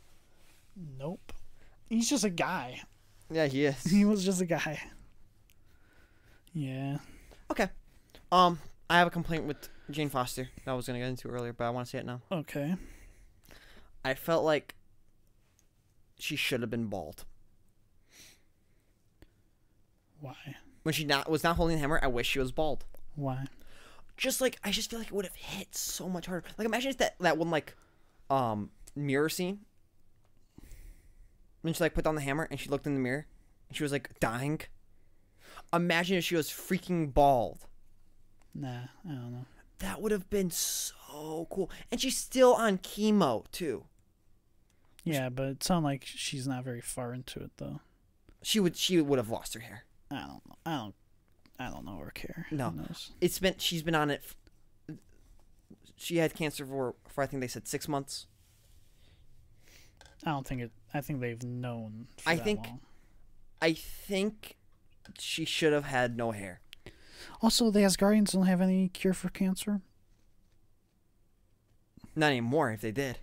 Nope. He's just a guy. Yeah, he is. He was just a guy. Yeah. Okay. I have a complaint with Jane Foster that I was gonna get into earlier, but I want to say it now. Okay. I felt like she should have been bald. Why? When she was not holding the hammer, I wish she was bald. Why? I just feel like it would have hit so much harder. Like, imagine if that one, like, mirror scene. When she, like, put down the hammer and she looked in the mirror and she was, like, dying. Imagine if she was freaking bald. Nah, I don't know. That would have been so cool. And she's still on chemo, too. Yeah, but it sounds like she's not very far into it, though. She would have lost her hair. I don't know. I don't know or care. No. Who knows? She's been on it. She had cancer for I think they said 6 months. I think they've known for that long. I think she should have had no hair. Also, the Asgardians don't have any cure for cancer. Not anymore. If they did,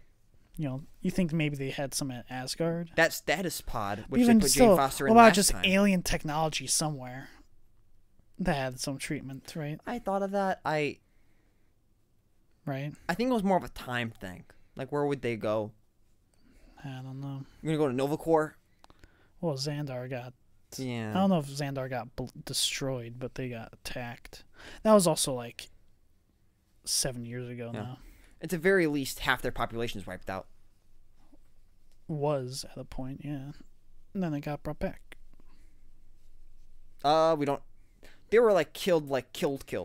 You know, you think maybe they had some at Asgard? that status pod, which Even they put still, Jane Foster in what about last just time. alien technology somewhere that had some treatment, right? I thought of that. Right. I think it was more of a time thing. Like, where would they go? I don't know. You're gonna go to Novacor? Well, Xandar got... Yeah. I don't know if Xandar got destroyed, but they got attacked. That was also like 7 years ago now. At the very least, half their population is wiped out. Was at a point, yeah. And then it got brought back. We don't... They were, like, killed,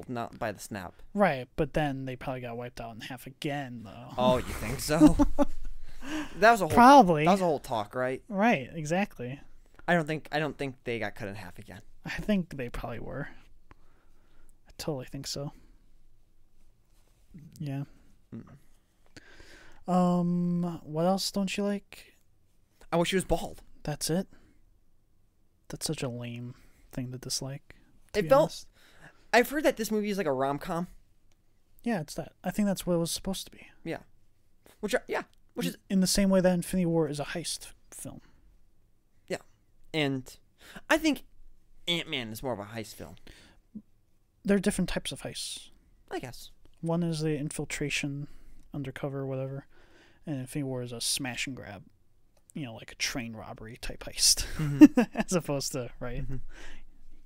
not by the snap. Right, but then they probably got wiped out in half again, though. Oh, you think so? That was a whole... Probably. That was a whole talk, right? Right, exactly. I don't think they got cut in half again. I think they probably were. I totally think so. Yeah. What else don't you like? I wish she was bald. That's it? That's such a lame thing to dislike. It felt... I've heard that this movie is like a rom-com. Yeah, it's that. I think that's what it was supposed to be. Yeah. Which is... In the same way that Infinity War is a heist film. Yeah. And I think Ant-Man is more of a heist film. There are different types of heists. I guess. One is the infiltration, undercover, whatever. And Infinity War is a smash and grab. like a train robbery type heist, Mm-hmm. as opposed to right. Mm-hmm.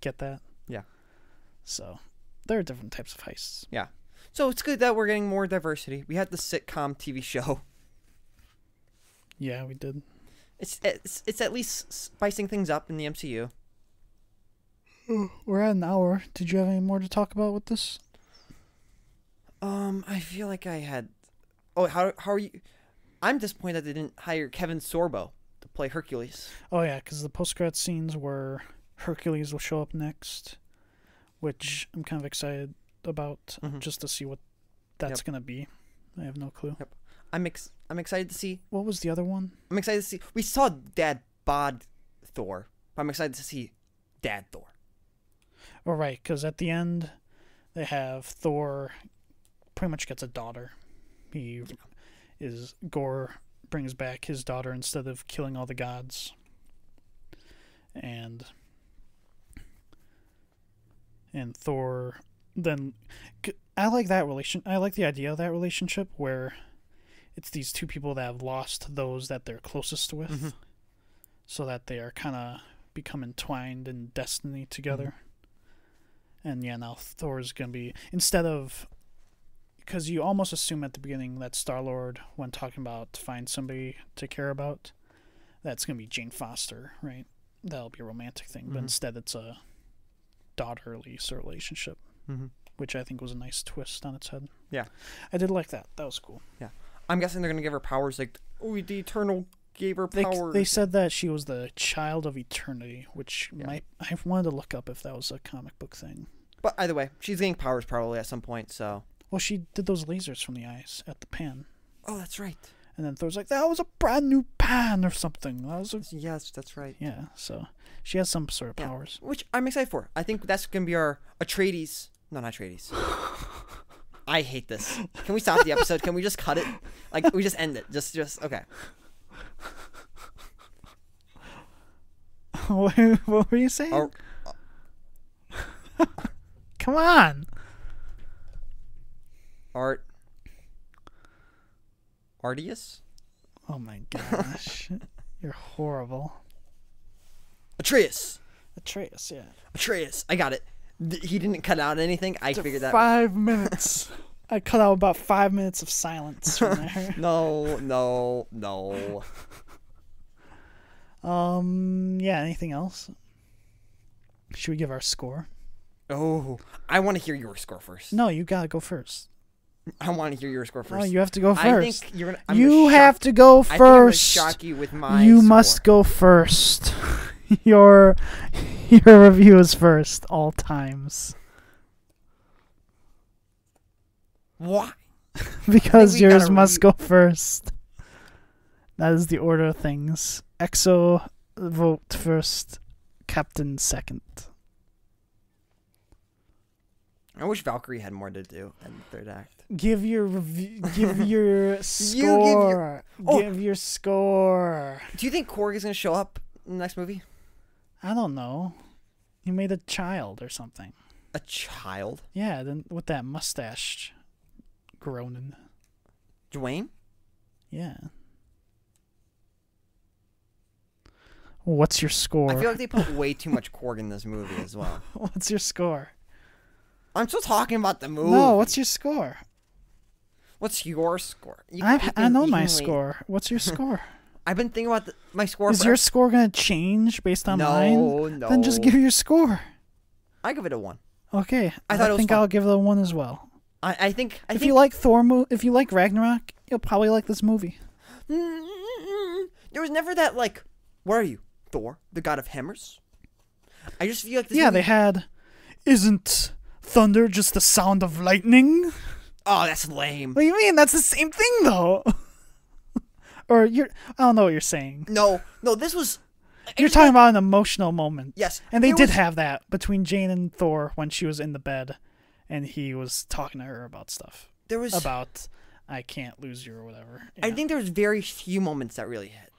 Get that? Yeah. So there are different types of heists. Yeah. So it's good that we're getting more diversity. We had the sitcom TV show. Yeah, we did. It's at least spicing things up in the MCU. We're at an hour. Did you have any more to talk about with this? I feel like I had. Oh, how are you? I'm disappointed that they didn't hire Kevin Sorbo to play Hercules. Oh yeah, because the post-credit scenes where Hercules will show up next, which I'm kind of excited about, just to see what that's gonna be. I have no clue. Yep. I'm excited to see. What was the other one? I'm excited to see. We saw Dad bod Thor, but I'm excited to see Dad Thor. Oh right, because at the end they have Thor pretty much gets a daughter. Gore brings back his daughter instead of killing all the gods. And Thor then I like that I like the idea of that relationship where it's these two people that have lost those that they're closest with, so that they are kind of become entwined in destiny together. And yeah, now Thor's gonna be, instead of, because you almost assume at the beginning that Star-Lord, when talking about to find somebody to care about, that's gonna be Jane Foster, right? That'll be a romantic thing, but instead it's a daughterly sort of relationship, which I think was a nice twist on its head. Yeah, I did like that. That was cool. Yeah, I'm guessing they're gonna give her powers like, oh, the Eternal gave her powers. They said that she was the child of eternity, which I wanted to look up if that was a comic book thing. But either way, she's getting powers probably at some point. So. Well, she did those lasers from the eyes at the pan. Oh, that's right. And then Thor's like, that was a brand new pan or something. That was Yes, that's right. Yeah, so she has some sort of powers. Which I'm excited for. I think that's going to be our Atreides. No, not Atreides. I hate this. Can we stop the episode? Can we just cut it? Like, we just end it. Just okay. What were you saying? Come on. Ardius? Oh my gosh. You're horrible. Atreus, yeah. Atreus. I got it. He didn't cut out anything. I figured that. 5 minutes. I cut out about 5 minutes of silence from there. No. Yeah, anything else? Should we give our score? Oh, I want to hear your score first. No, you gotta go first. I want to hear your score first. No, you have to go first. I think you're gonna. You have to go first. I think I'm gonna shock you with my. You score. must go first. Your review is first, all times. Why? Because yours must go first. That is the order of things. Exo vote first, Captain second. I wish Valkyrie had more to do in the third act. Give your review. Give your score. Give your score. Do you think Korg is going to show up in the next movie? I don't know. He made a child or something. A child? Yeah, then with that mustache groaning. Dwayne? Yeah. What's your score? I feel like they put way too much Korg in this movie as well. What's your score? I'm still talking about the movie. No, what's your score? What's your score? I know my score. What's your score? I've been thinking about my score. Is your score going to change based on mine? No. Then just give your score. I give it a 1. Okay. I think I'll give it a 1 as well. I think if you like if you like Ragnarok, you'll probably like this movie. There was never that, like, where are you, Thor, the god of hammers? I just feel like this movie... they had, isn't thunder just the sound of lightning? Oh, that's lame. What do you mean? That's the same thing, though. Or I don't know what you're saying. No, this was... You're talking about an emotional moment. Yes. And they did have that between Jane and Thor when she was in the bed and he was talking to her about stuff. There was... About, I can't lose you or whatever. Yeah. I think there was very few moments that really hit.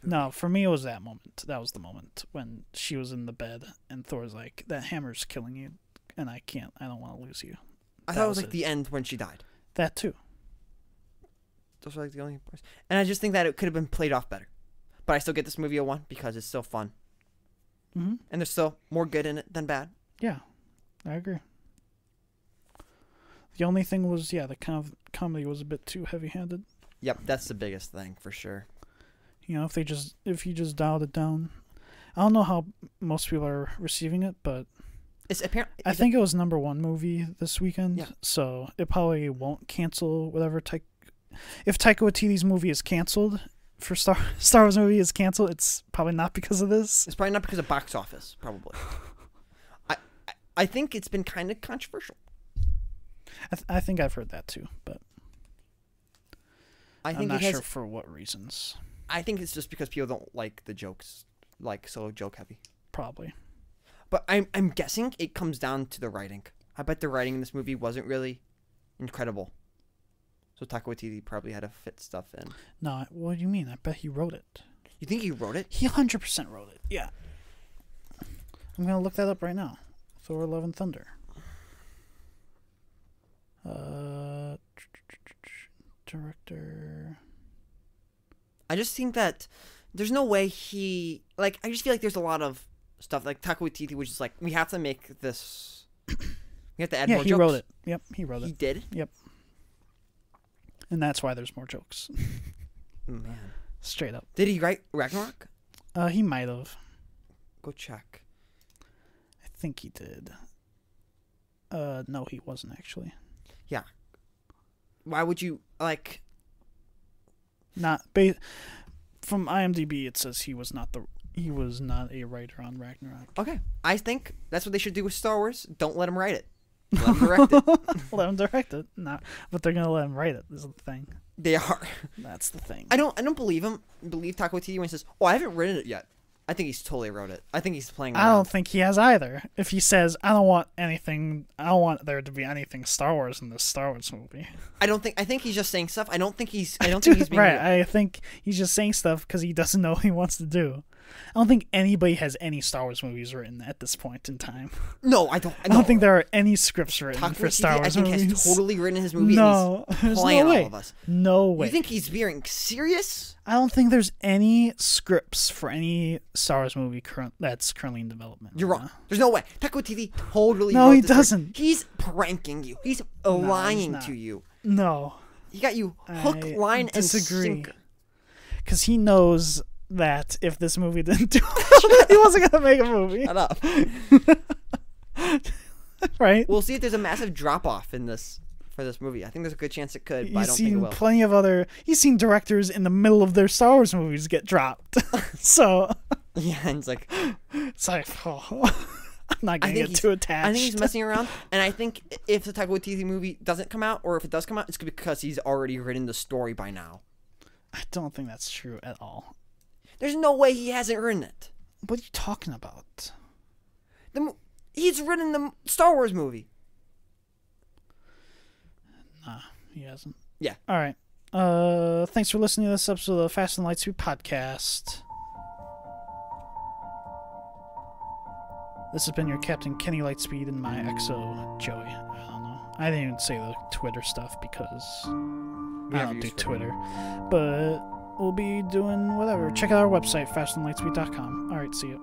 No, for me it was that moment. That was the moment when she was in the bed and Thor's like, that hammer's killing you and I don't want to lose you. I thought it was like the end when she died. That too. Those were like the only parts. And I just think that it could have been played off better. but I still get this movie a 1 because it's still fun. Mm-hmm. And there's still more good in it than bad. Yeah, I agree. The only thing was, the kind of comedy was a bit too heavy-handed. Yep, that's the biggest thing for sure. You know, if you just dialed it down. I don't know how most people are receiving it, but It's apparent. I think it was #1 movie this weekend. Yeah. So it probably won't cancel whatever. If Taika Waititi's movie is canceled, for Star Wars movie is canceled, it's probably not because of this. It's probably not because of box office. Probably. I think it's been kind of controversial. I think I've heard that too, but I'm not sure for what reasons. I think it's just because people don't like the jokes, like so joke heavy. Probably. But I'm guessing it comes down to the writing. I bet the writing in this movie wasn't really incredible. So Taika Waititi probably had to fit stuff in. No, what do you mean? I bet he wrote it. You think he wrote it? He 100% wrote it. Yeah. I'm gonna look that up right now. Thor: Love and Thunder. Director. I just think that there's no way he I just feel like there's a lot of stuff like Taika Waititi, which is like we have to make this. We have to add more jokes. Yeah, he wrote it. Yep, he wrote it. He did. Yep. And that's why there's more jokes. Man, straight up. Did he write Ragnarok? He might have. Go check. I think he did. No, he wasn't actually. Yeah. Why would you like? From IMDb, it says he was not a writer on Ragnarok. Okay, I think that's what they should do with Star Wars. Don't let him write it. Let him direct it. Let him direct it. No, but they're gonna let him write it. Is the thing. They are. That's the thing. I don't believe him. Believe Taika Waititi when he says, "Oh, I haven't written it yet." I think he's totally wrote it. I think he's playing around. I don't think he has either. If he says, I don't want there to be anything Star Wars in this Star Wars movie. I think he's just saying stuff. I don't think he's being right. I think he's just saying stuff because he doesn't know what he wants to do. I don't think anybody has any Star Wars movies written at this point in time. No, I don't. I don't think there are any scripts written for Star Wars movies. I think has totally written his movie. No, and he's playing no way. All of us. No way. You think he's being serious? I don't think there's any scripts for any Star Wars movie that's currently in development. You're wrong. There's no way. Taika Waititi totally. No, he doesn't. He's pranking you. He's lying to you. No. He got you hook, line, and sinker. Because he knows that if this movie didn't do well, he wasn't gonna make a movie. Shut up. Right. We'll see if there's a massive drop off in this for this movie. I think there's a good chance it could, but I don't think it will. He's seen directors in the middle of their Star Wars movies get dropped. So yeah, and it's like I'm not gonna get too attached. I think he's messing around, and I think if the Taika Waititi movie doesn't come out, or if it does come out, it's because he's already written the story by now. I don't think that's true at all. There's no way he hasn't written it. What are you talking about? He's written the Star Wars movie. Nah, he hasn't. Yeah. All right. Thanks for listening to this episode of the Fast and Lightspeed podcast. This has been your Captain Kenny Lightspeed and my XO Joey. I don't know. I didn't even say the Twitter stuff because I don't do Twitter. But we'll be doing whatever. Check out our website, fastandlightspeed.com. All right, see you.